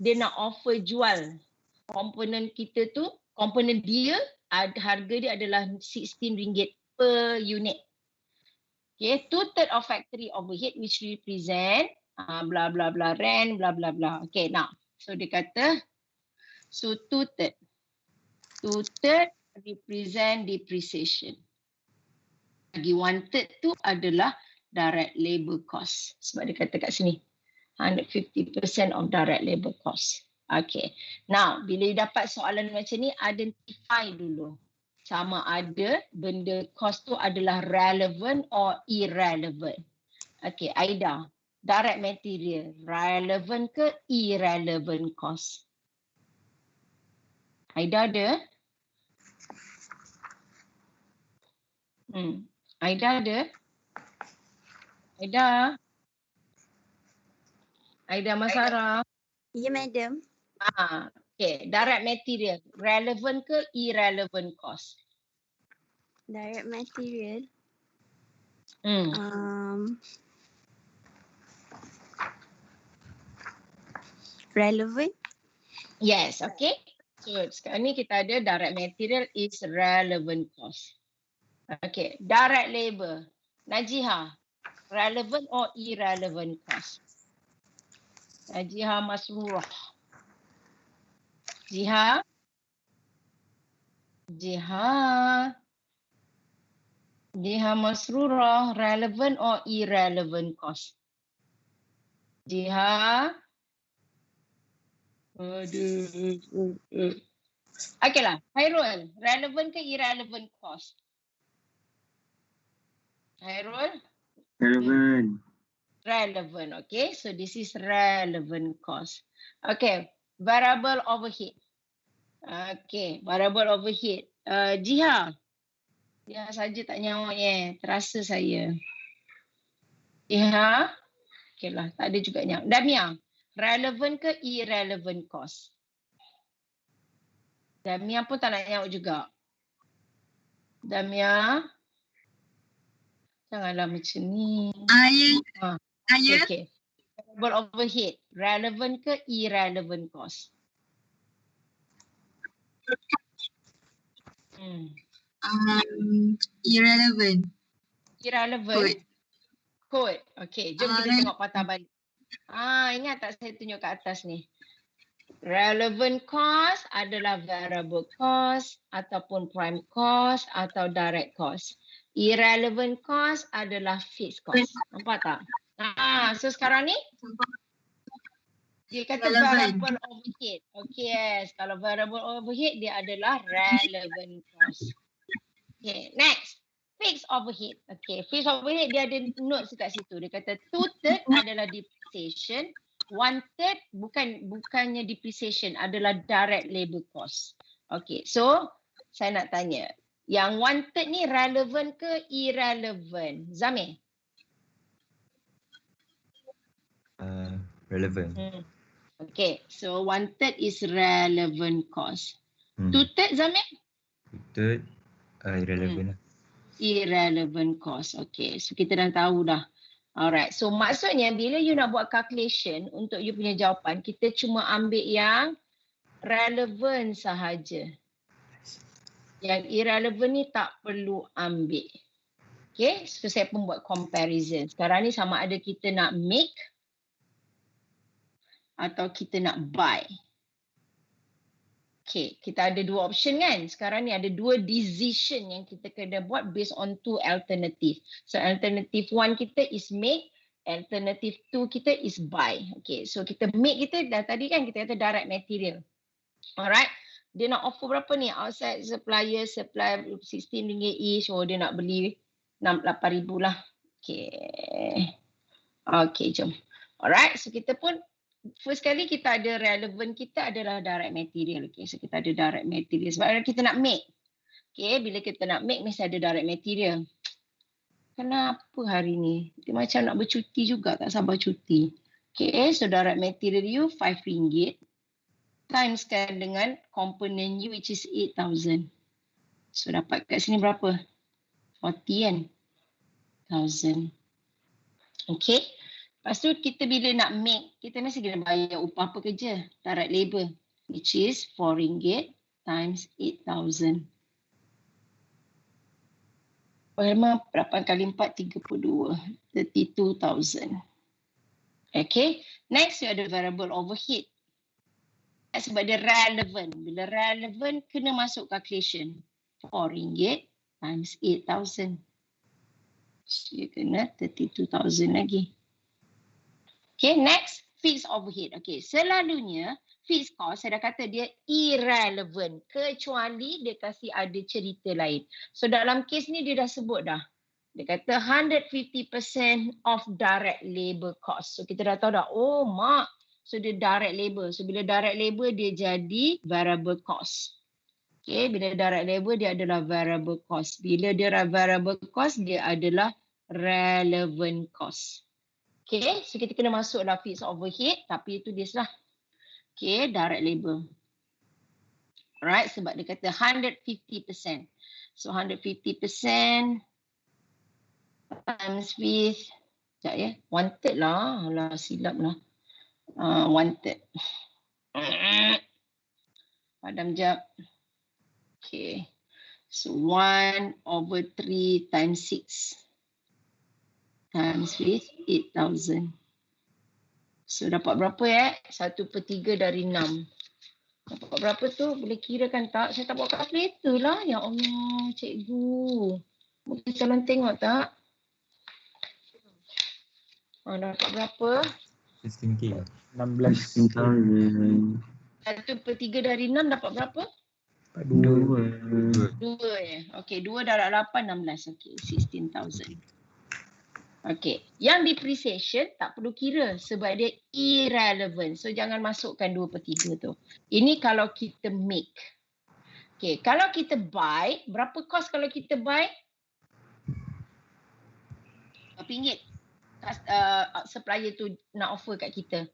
dia nak offer jual komponen kita tu, komponen dia, harga dia adalah RM16 per unit. Okay, 2/3 of factory overhead which represent, blah, blah, blah, rent, blah, blah, blah. Okay, now, so dia kata, so 2/3. 2/3 represent depreciation. Lagi 1/3 tu adalah direct labor cost. Sebab dia kata kat sini, 150% of direct labor cost. Okay. Now, bila you dapat soalan macam ni, identify dulu. Sama ada benda cost tu adalah relevant or irrelevant. Okay, Aida. Direct material, relevant ke irrelevant cost? Aida ada? Aida ada? Aida Masara? Ya, madam. Okay, direct material, relevant ke irrelevant cost? Direct material. Relevant. Yes, okay. So sekarang ni kita ada direct material is relevant cost. Okay, direct labor. Najiha, relevant or irrelevant cost? Najiha Masrurah. Jiha Masrurah, relevant or irrelevant cost? Jiha. Okay lah, Hairul, relevant ke irrelevant cost? Hairul? Relevant. Relevant, okay. So this is relevant cost. Okay, variable overhead. Okay, variable overhead. Jiha. Jiha saja tak nyawa terasa saya. Jiha. Okay lah, tak ada juga nyawa. Damia, relevant ke irrelevant cost? Damia pun tak nak nyawa juga. Damia. Janganlah macam ni. Okay. Variable overhead. Relevant ke irrelevant cost? Irrelevant. Irrelevant. Code. Okay, jom kita tengok patah balik. Ingat tak saya tunjuk kat atas ni? Relevant cost adalah variable cost ataupun prime cost atau direct cost. Irrelevant cost adalah fixed cost. Nampak tak? So sekarang ni dia kata variable overhead. Okay, yes. Kalau variable overhead dia adalah relevant cost. Okay, next. Fixed overhead. Okay, fixed overhead dia ada notes kat situ. Dia kata 2/3 adalah depreciation. 1/3 bukannya depreciation, adalah direct labor cost. Okay, so saya nak tanya. Yang 1/3 ni relevant ke irrelevant? Zamir? Relevant. Okay, so 1/3 is relevant cost. 2/3 Zamir? 2/3 irrelevant. Irrelevant cost. Okay, so kita dah tahu dah. Alright, so maksudnya bila you nak buat calculation untuk you punya jawapan, kita cuma ambil yang relevant sahaja. Yang irrelevant ni tak perlu ambil. Okay, so saya pun buat comparison. Sekarang ni sama ada kita nak make atau kita nak buy. Okay, kita ada dua option kan. Sekarang ni ada dua decision yang kita kena buat based on two alternative. So alternative 1 kita is make, alternative 2 kita is buy. Okay, so kita make kita dah tadi kan kita kata direct material. Alright, dia nak offer berapa ni? Outside supplier supply RM16 each. Oh, dia nak beli 8,000 lah. Okay. Okay, jom. Alright, so kita pun first kali kita ada relevant kita adalah direct material. Okay, so kita ada direct material sebab kita nak make. Okay, bila kita nak make mesti ada direct material. Kenapa hari ni? Dia macam nak bercuti juga, tak sabar cuti. Okay, so direct material you RM5 timeskan dengan component you which is 8,000. So dapat kat sini berapa? 40 kan? 1,000. Okay. Lepas tu kita bila nak make, kita mesti kena bayar upah pekerja, direct labor, which is RM4 times 8,000. Berapa 8 kali 4, 32. 32,000. Okay. Next, you ada variable overhead. Sebab dia relevant. Bila relevant, kena masuk calculation. RM4 times 8,000. So, you kena 32,000 lagi. Okay, next, fixed overhead. Okay, selalunya fixed cost, saya dah kata dia irrelevant. Kecuali dia kasih ada cerita lain. So dalam kes ni dia dah sebut dah. Dia kata 150% of direct labor cost. So kita dah tahu dah, oh mak. So dia direct labor. So bila direct labor dia jadi variable cost. Okay, bila direct labor dia adalah variable cost. Bila dia variable cost dia adalah relevant cost. Okay, so kita kena masuklah fixed overhead tapi itu dia salah. Okay, direct labor. Alright, sebab dia kata 150%. So 150% times with, sekejap ya, 1/3 lah. Alah, silap lah. 1/3. Padam jap. Okay. So 1/3 times 6. Times with 8,000. So dapat berapa ya? 1/3 dari 6. Dapat berapa tu? Boleh kirakan tak? Saya tak buat kalkulator lah. Ya Allah, cikgu. Boleh tolong tengok tak? Dapat berapa? 16K. 16. 16,000. 1/3 dari 6 dapat berapa? Dapat 2. 2 Okay, 2 darab 8, 16. Okay, 16,000. Okay, yang depreciation tak perlu kira sebab dia irrelevant. So, jangan masukkan 2/3 tu. Ini kalau kita make. Okay, kalau kita buy, berapa cost kalau kita buy? Berapa ringgit? Supplier tu nak offer kat kita.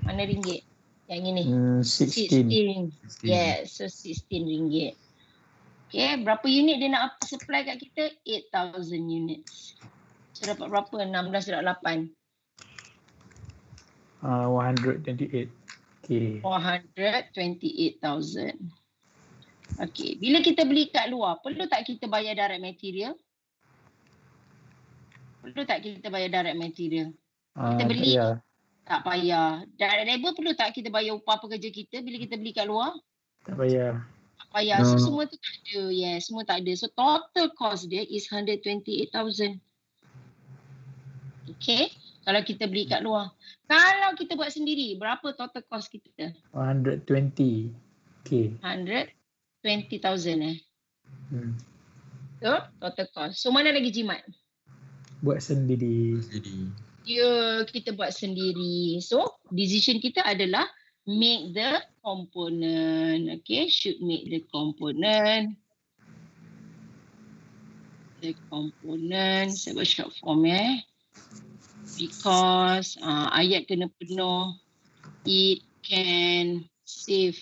Mana ringgit? Yang ini. 16. 16. Yes, so 16 ringgit. Okay, berapa unit dia nak supply kat kita? 8,000 units. So dapat berapa? 16 darab 8. 128. Okay. 428,000. Okay, bila kita beli kat luar, perlu tak kita bayar direct material? Perlu tak kita bayar direct material? Kita beli, tak payah. Direct labor perlu tak kita bayar upah pekerja kita bila kita beli kat luar? Tak payah. Tak payah. So semua tu tak ada. Yes, semua tak ada. So total cost dia is 128,000. Okay, kalau kita beli kat luar. Kalau kita buat sendiri, berapa total cost kita? 120. Okay. 120,000 So, total cost. So, mana lagi jimat? Buat sendiri. Ya, kita buat sendiri. So, decision kita adalah make the component. Okay, should make the component. The component. Saya buat short form Because ayat kena penuh. It can save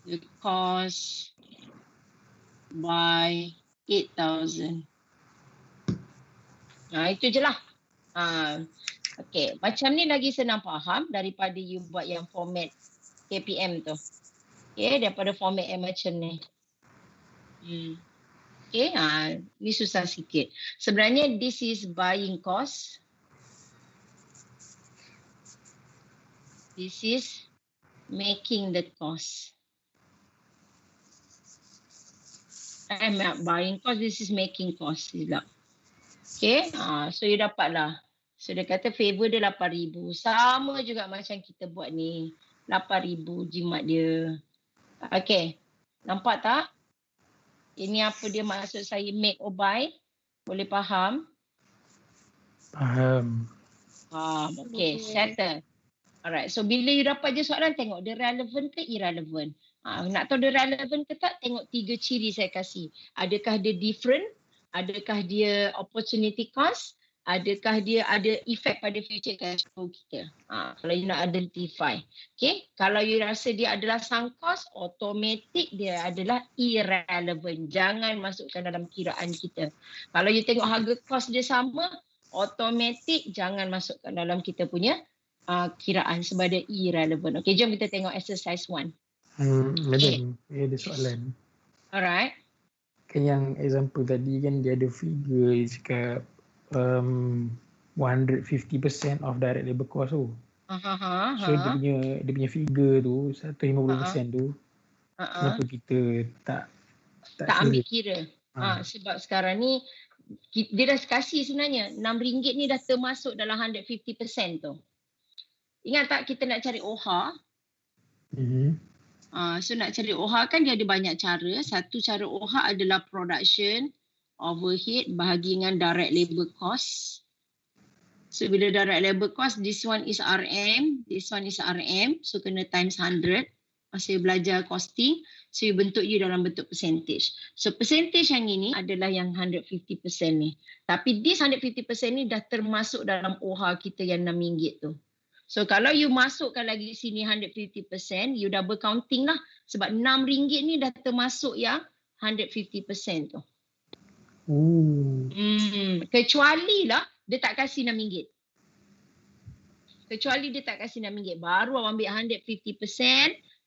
the cost by 8,000. Itu je lah. Okay, macam ni lagi senang faham daripada you buat yang format KPM tu. Okay, daripada format yang macam ni. Okay, ni susah sikit. Sebenarnya this is buying cost. This is making the cost. I'm not buying cost, this is making cost. Okay, so you dapat lah. So dia kata favor dia 8,000. Sama juga macam kita buat ni. 8,000 jimat dia. Okay, nampak tak? Ini apa dia maksud saya make or buy? Boleh faham? Faham. Okay, settle. Alright, so bila you dapat je soalan, tengok dia relevant ke irrelevant. Nak tahu dia relevant ke tak, tengok 3 ciri saya kasih. Adakah dia different? Adakah dia opportunity cost? Adakah dia ada effect pada future cash flow kita? Kalau you nak identify. Okay, kalau you rasa dia adalah sunk cost, automatic dia adalah irrelevant. Jangan masukkan dalam kiraan kita. Kalau you tengok harga cost dia sama, automatic jangan masukkan dalam kita punya kiraan sebab dia irrelevant. Okay, jom kita tengok exercise 1. Madam, ada soalan. Alright. Kan yang example tadi kan dia ada figure dia cakap 150% of direct labor cost tu. So dia punya figure tu 150% tu kenapa kita tak ambil kira? Sebab sekarang ni dia dah kasih sebenarnya RM6 ni dah termasuk dalam 150% tu. Ingat tak kita nak cari OHA? So nak cari OHA kan dia ada banyak cara. Satu cara OHA adalah production overhead bahagi dengan direct labor cost. So bila direct labor cost, this one is RM, this one is RM. So kena times 100. Masa belajar costing, so you bentuk you dalam bentuk percentage. So percentage yang ini adalah yang 150% ni. Tapi this 150% ni dah termasuk dalam OHA kita yang RM6 tu. So kalau you masukkan lagi sini 150%, you double counting lah. Sebab RM6 ni dah termasuk yang 150% tu. Kecuali lah dia tak kasih RM6. Kecuali dia tak kasih RM6. Baru ambil 150%,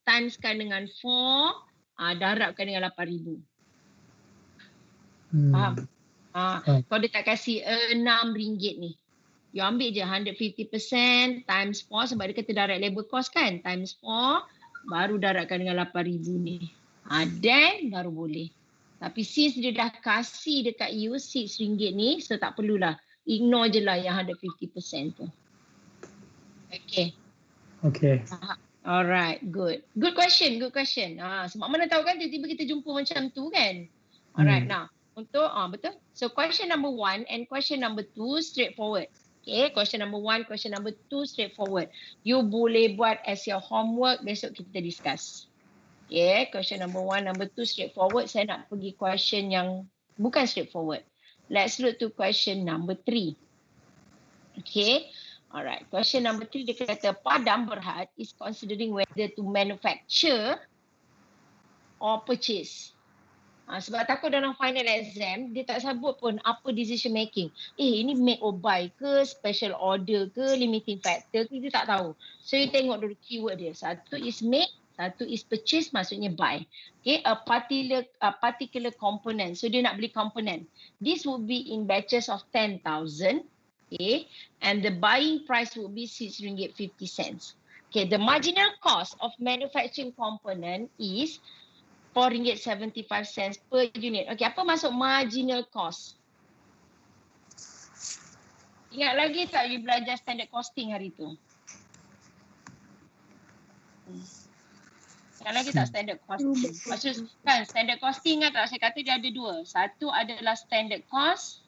timeskan dengan 4, darabkan dengan 8,000. Faham? Kalau dia tak kasih RM6 ni, you ambil je 150% times 4 sebab dia kata direct labor cost kan. Times 4 baru darabkan dengan 8,000 ni. Then baru boleh. Tapi since dia dah kasih dekat you RM6 ni, so tak perlulah. Ignore je lah yang 150% tu. Okay. Alright, good. Good question, good question. Sebab mana tahu kan tiba-tiba kita jumpa macam tu kan. Alright, now untuk betul. So question number 1 and question number 2 straightforward. Okay, question number 1, question number 2 straightforward. You boleh buat as your homework, besok kita discuss. Okay, question number 1, number 2 straightforward. Saya nak pergi question yang bukan straightforward. Let's look to question number 3. Okay. Alright, question number 3 dia kata Padam Berhad is considering whether to manufacture or purchase. Sebab takut dalam final exam, dia tak sebut pun apa decision making. Ini make or buy ke, special order ke, limiting factor ke, kita tak tahu. So you tengok dulu keyword dia. Satu is make, satu is purchase, maksudnya buy. Okay, a particular component. So dia nak beli component. This would be in batches of 10,000. Okay, and the buying price would be RM6.50. Okay, the marginal cost of manufacturing component is RM4.75 per unit. Okay, apa maksud marginal cost? Ingat lagi tak you belajar standard costing hari tu? Ingat lagi tak standard costing? Maksud kan standard costing ingat tak? Saya kata dia ada dua. Satu adalah standard cost.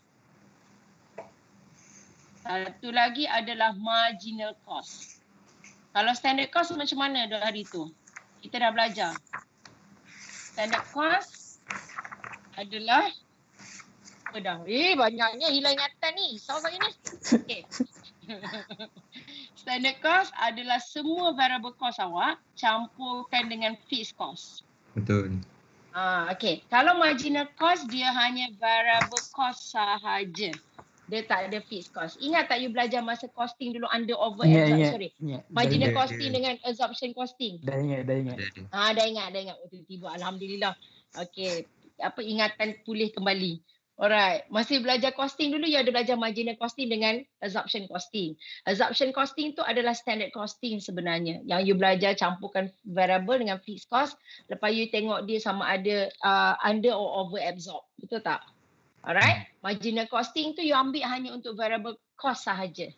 Satu lagi adalah marginal cost. Kalau standard cost macam mana hari tu? Kita dah belajar. Standard cost adalah apa dah? Banyaknya hilang ingatan ni. Risau saya ni. Okay. Standard cost adalah semua variable cost awak campurkan dengan fixed cost. Betul. Okay. Kalau marginal cost dia hanya variable cost sahaja. Dia tak ada fixed cost. Ingat tak you belajar masa costing dulu under over absorption? Marginal costing dengan absorption costing. Dah ingat. Dah ingat. Tiba-tiba alhamdulillah. Okey, ingatan pulih kembali. Alright, masih belajar costing dulu you ada belajar marginal costing dengan absorption costing. Absorption costing tu adalah standard costing sebenarnya. Yang you belajar campurkan variable dengan fixed cost, lepas you tengok dia sama ada under or over absorb. Betul tak? Alright, marginal costing tu you ambil hanya untuk variable cost sahaja.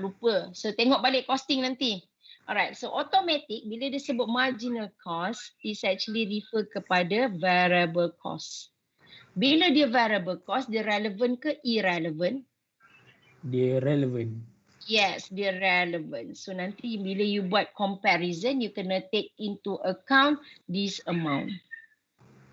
Lupa. So tengok balik costing nanti. Alright, so automatic bila dia sebut marginal cost is actually refer kepada variable cost. Bila dia variable cost, dia relevant ke irrelevant? Dia relevant. Yes, dia relevant. So nanti bila you buat comparison, you kena take into account this amount.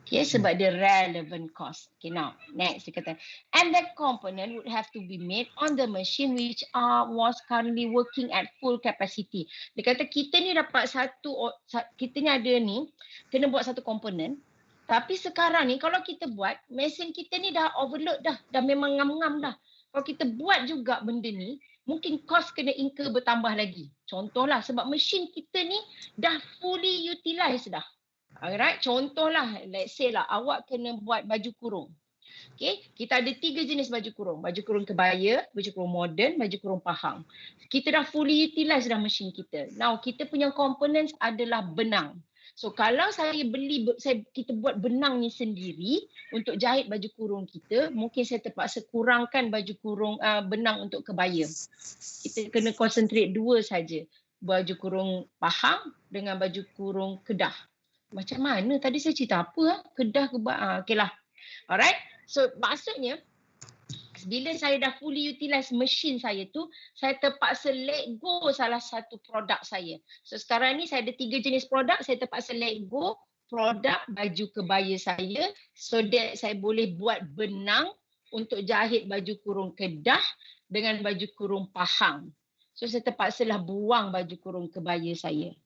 Okay, sebab dia relevant cost. Okay, now next dia kata, and that component would have to be made on the machine which was currently working at full capacity. Dia kata kita ni dapat kita ni ada ni, kena buat satu komponen. Tapi sekarang ni kalau kita buat, mesin kita ni dah overload dah memang ngam-ngam dah. Kalau kita buat juga benda ni, mungkin cost kena incur bertambah lagi. Contohlah sebab mesin kita ni dah fully utilized dah. Alright, contohlah, let's say lah, awak kena buat baju kurung. Okay, kita ada 3 jenis baju kurung. Baju kurung kebaya, baju kurung moden, baju kurung pahang. Kita dah fully utilize dah mesin kita. Now, kita punya components adalah benang. So, kalau kita buat benang ni sendiri untuk jahit baju kurung kita, mungkin saya terpaksa kurangkan baju kurung benang untuk kebaya. Kita kena concentrate 2 saja. Baju kurung pahang dengan baju kurung kedah. Macam mana? Tadi saya cerita apa? Kedah ke okay lah. Alright. So maksudnya bila saya dah fully utilize mesin saya tu, saya terpaksa let go salah satu produk saya. So sekarang ni saya ada 3 jenis produk, saya terpaksa let go produk baju kebaya saya so that saya boleh buat benang untuk jahit baju kurung kedah dengan baju kurung pahang. So saya terpaksalah buang baju kurung kebaya saya.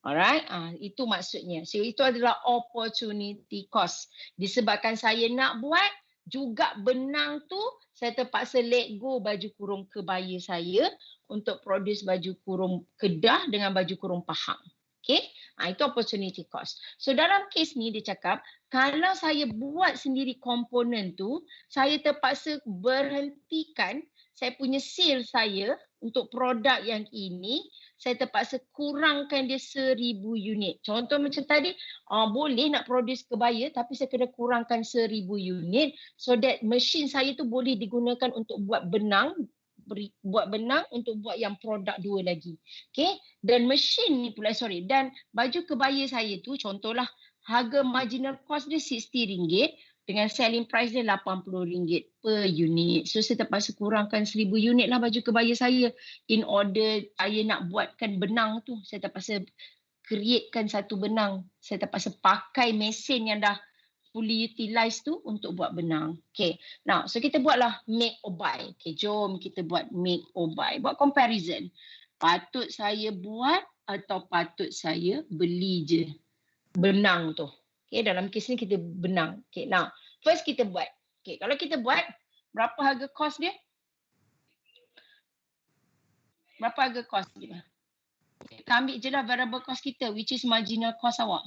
Alright, itu maksudnya. So itu adalah opportunity cost. Disebabkan saya nak buat juga benang tu, saya terpaksa let go baju kurung kebaya saya untuk produce baju kurung kedah dengan baju kurung pahang. Okay, itu opportunity cost. So dalam kes ni dia cakap, kalau saya buat sendiri komponen tu, saya terpaksa berhentikan saya punya sale saya untuk produk yang ini, saya terpaksa kurangkan dia 1,000 unit. Contoh macam tadi, boleh nak produce kebaya tapi saya kena kurangkan 1,000 unit so that mesin saya tu boleh digunakan untuk buat benang buat benang untuk buat yang produk 2 lagi. Okay. Dan mesin ni pula, dan baju kebaya saya tu contohlah harga marginal cost dia RM60 dengan selling price dia RM80 per unit. So saya terpaksa kurangkan 1000 unit lah baju kebaya saya. In order saya nak buatkan benang tu, saya terpaksa createkan satu benang. Saya terpaksa pakai mesin yang dah fully utilized tu untuk buat benang. Okay. Now, so kita buatlah make or buy. Okay, jom kita buat make or buy. Buat comparison. Patut saya buat atau patut saya beli je benang tu. Okay, dalam kes ni kita benang. Okay, now, first kita buat. Okay, kalau kita buat, berapa harga cost dia? Berapa harga cost dia? Kita ambil je lah variable cost kita, which is marginal cost awak.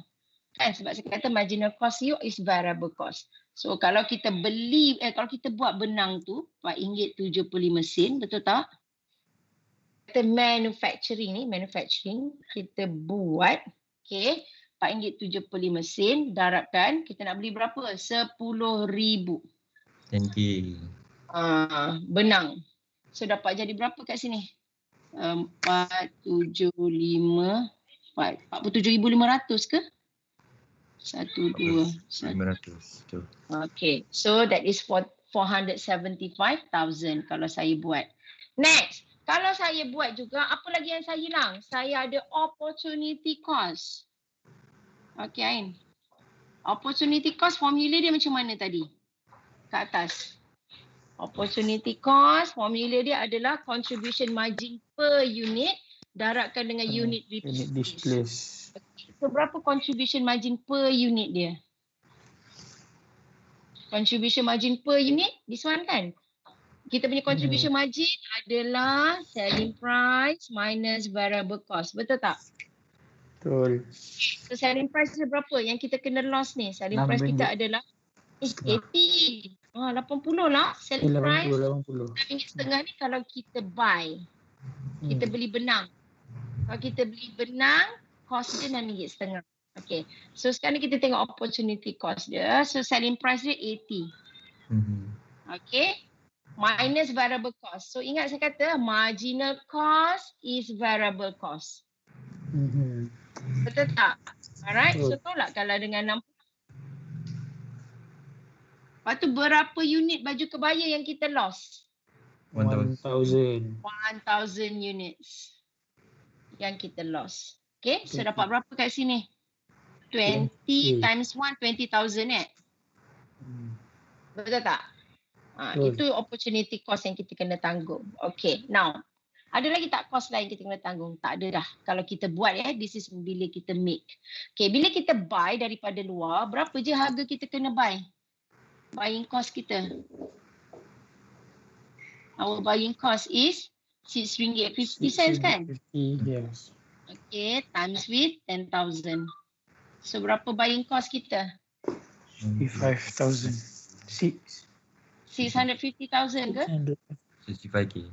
Kan, sebab saya kata marginal cost you is variable cost. So kalau kita kalau kita buat benang tu RM4.75 sen, betul tak? Kita manufacturing, kita buat RM4.75 sen, darabkan kita nak beli berapa? 10,000 10K. Benang. So dapat jadi berapa kat sini? 47,500 ke? 500. Okay, so that is for 475,000 kalau saya buat. Next, kalau saya buat juga, apa lagi yang saya hilang? Saya ada opportunity cost. Okay, Ain. Opportunity cost formula dia macam mana tadi? Kat atas. Opportunity cost formula dia adalah contribution margin per unit darabkan dengan unit displaced. So, berapa contribution margin per unit dia? Contribution margin per unit, this one kan? Kita punya contribution margin adalah selling price minus variable cost. Betul tak? Betul. So, selling price dia berapa? Yang kita kena loss ni. Selling price kita adalah 80. 80 lah selling price. 80. RM6.5 ni kalau kita buy. Kita beli benang. Kalau kita beli benang, cost dia RM6.5. Okay. So sekarang kita tengok opportunity cost dia. So selling price dia 80. Okay. Minus variable cost. So ingat saya kata marginal cost is variable cost. Betul tak? Alright. So tolak kalau dengan 60. Lepas tu berapa unit baju kebaya yang kita lost? 1,000 units yang kita lost. Okay, so dapat berapa kat sini? 20 times 1, 20,000 Betul tak? Itu opportunity cost yang kita kena tanggung. Okay, now, ada lagi tak cost lain kita kena tanggung? Tak ada dah. Kalau kita buat this is bila kita make. Okay, bila kita buy daripada luar, berapa je harga kita kena buy? Buying cost kita. Our buying cost is RM6.50 kan? Yes. Okay, times with 10,000. So berapa buying cost kita? 55,000. 650,000 ke? 65K.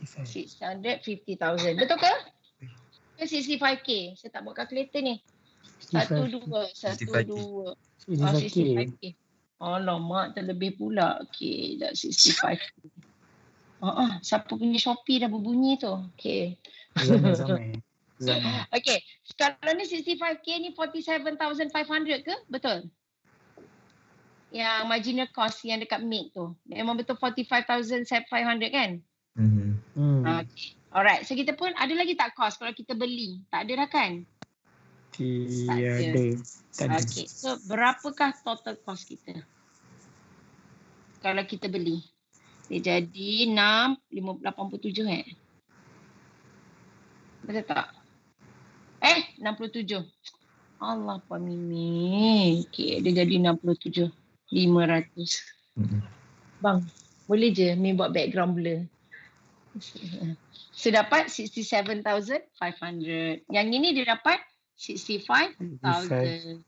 650,000. Betul ke? 65K. Saya tak buat kalkulator ni. 12. 65K. Alamak, terlebih pula. Okay, dah 65K. Siapa punya Shopee dah berbunyi tu? Okay. Zaman. Okay, kalau ni 65K ni 47,500 ke? Betul? Yang marginal cost yang dekat make tu. Memang betul 45,500 kan? Okay. Alright, so kita pun ada lagi tak cost kalau kita beli? Tak ada dah kan? Tiada. Okay, so berapakah total cost kita? Kalau kita beli. Dia jadi 87 Betul tak? 67. Allah Puan Mimi. Okay, dia jadi 67. 500. Bang, boleh je Mi buat background blur. So dapat 67,500. Yang ini dia dapat 65,000.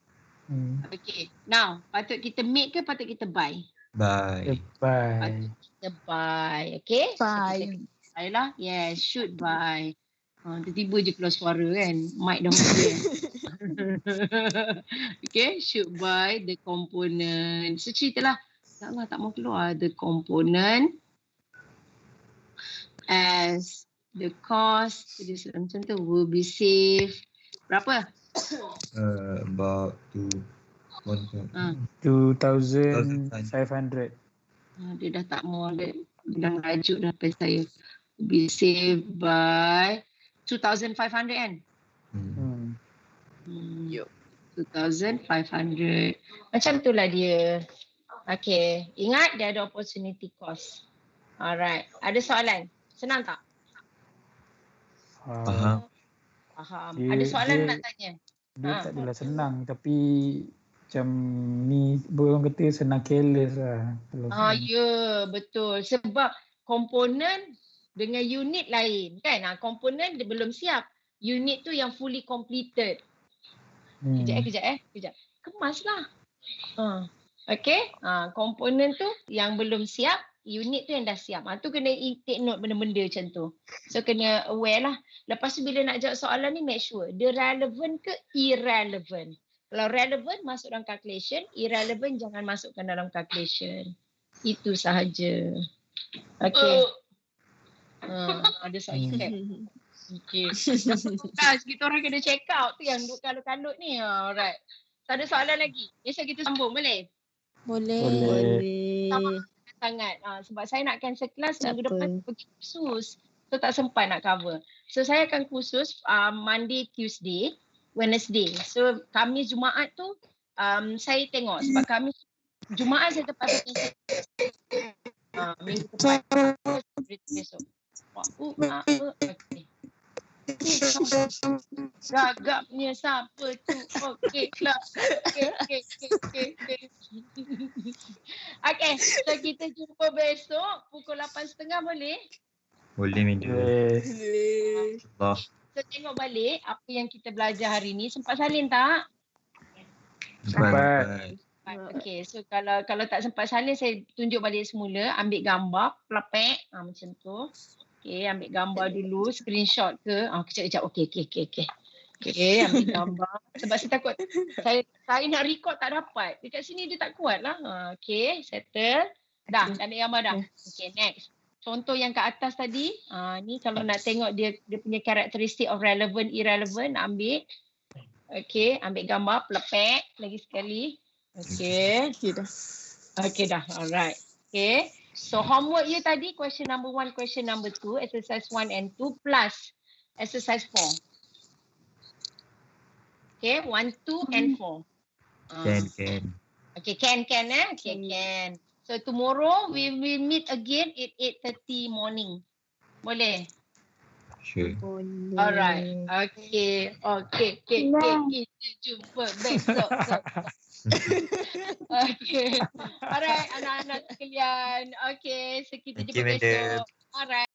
Okay, now patut kita make ke patut kita buy? Buy. Patut kita buy. Okay? Buy. So, kita buy lah. Yes, should buy. Tiba-tiba je keluar suara kan. Mic dah mati. Okay, should buy the component. So ceritalah. Ya Allah, tak mau keluar. The component as the cost macam tu will be saved berapa? About 2,500. Dia dah tak mau dia dah rajuk dah pada saya. Be saved by 2,500 kan? Yuk. 2,500. Macam itulah dia. Okay. Ingat dia ada opportunity cost. Alright. Ada soalan? Senang tak? Faham. Faham. Ada soalan nak tanya? Dia tak adalah senang tapi macam ni orang kata senang careless lah. Ya, betul. Sebab komponen dengan unit lain kan? Komponen dia belum siap. Unit tu yang fully completed. Kejap. Kemas lah. Okay. Komponen tu yang belum siap, unit tu yang dah siap. Tu kena take note benda-benda macam tu. So kena aware lah. Lepas tu bila nak jawab soalan ni, make sure dia relevant ke irrelevant. Kalau relevant, masuk dalam calculation. Irrelevant, jangan masukkan dalam calculation. Itu sahaja. Okay. Ada soalan. Okay. Kita orang kena check out tu yang duk kalut-kalut ni. Alright. Tak ada soalan lagi. Biasa kita sambung, boleh? Boleh. Sangat. Sebab saya nak cancel kelas minggu depan pergi kursus. So tak sempat nak cover. So saya akan kursus Monday, Tuesday, Wednesday. So Khamis, Jumaat tu saya tengok. Sebab Khamis, Jumaat saya terpaksa cancel. Minggu depan. Besok. Okay. Gagapnya siapa tu? Okay lah. Okay, so kita jumpa besok pukul 8.30 boleh? Boleh, Minda. Boleh. So tengok balik apa yang kita belajar hari ni. Sempat salin tak? Sempat. Okay, so kalau tak sempat salin, saya tunjuk balik semula. Ambil gambar, pelapek. Macam tu. Okay, ambil gambar dulu, screenshot ke. Kejap. Okay. Okay, ambil gambar. Sebab saya takut, saya nak record tak dapat. Dekat sini dia tak kuat lah. Okay, settle. Dah, ambil gambar dah. Okay, next. Contoh yang kat atas tadi, ni kalau nak tengok dia punya karakteristik of relevant, irrelevant, ambil. Okay, ambil gambar, pelepek lagi sekali. Okay. Okay dah, alright. Okay. So homework you tadi, question number 1, question number 2, exercise 1 and 2 plus exercise 4. Okay, 1, 2 and 4. Can. Okay, can eh? Okay, can. So tomorrow we will meet again at 8:30 morning. Boleh? Sure. Alright. Okay. Kita jumpa besok. Okay. Alright, anak-anak sekalian. Okay, so kita jumpa besok. Alright.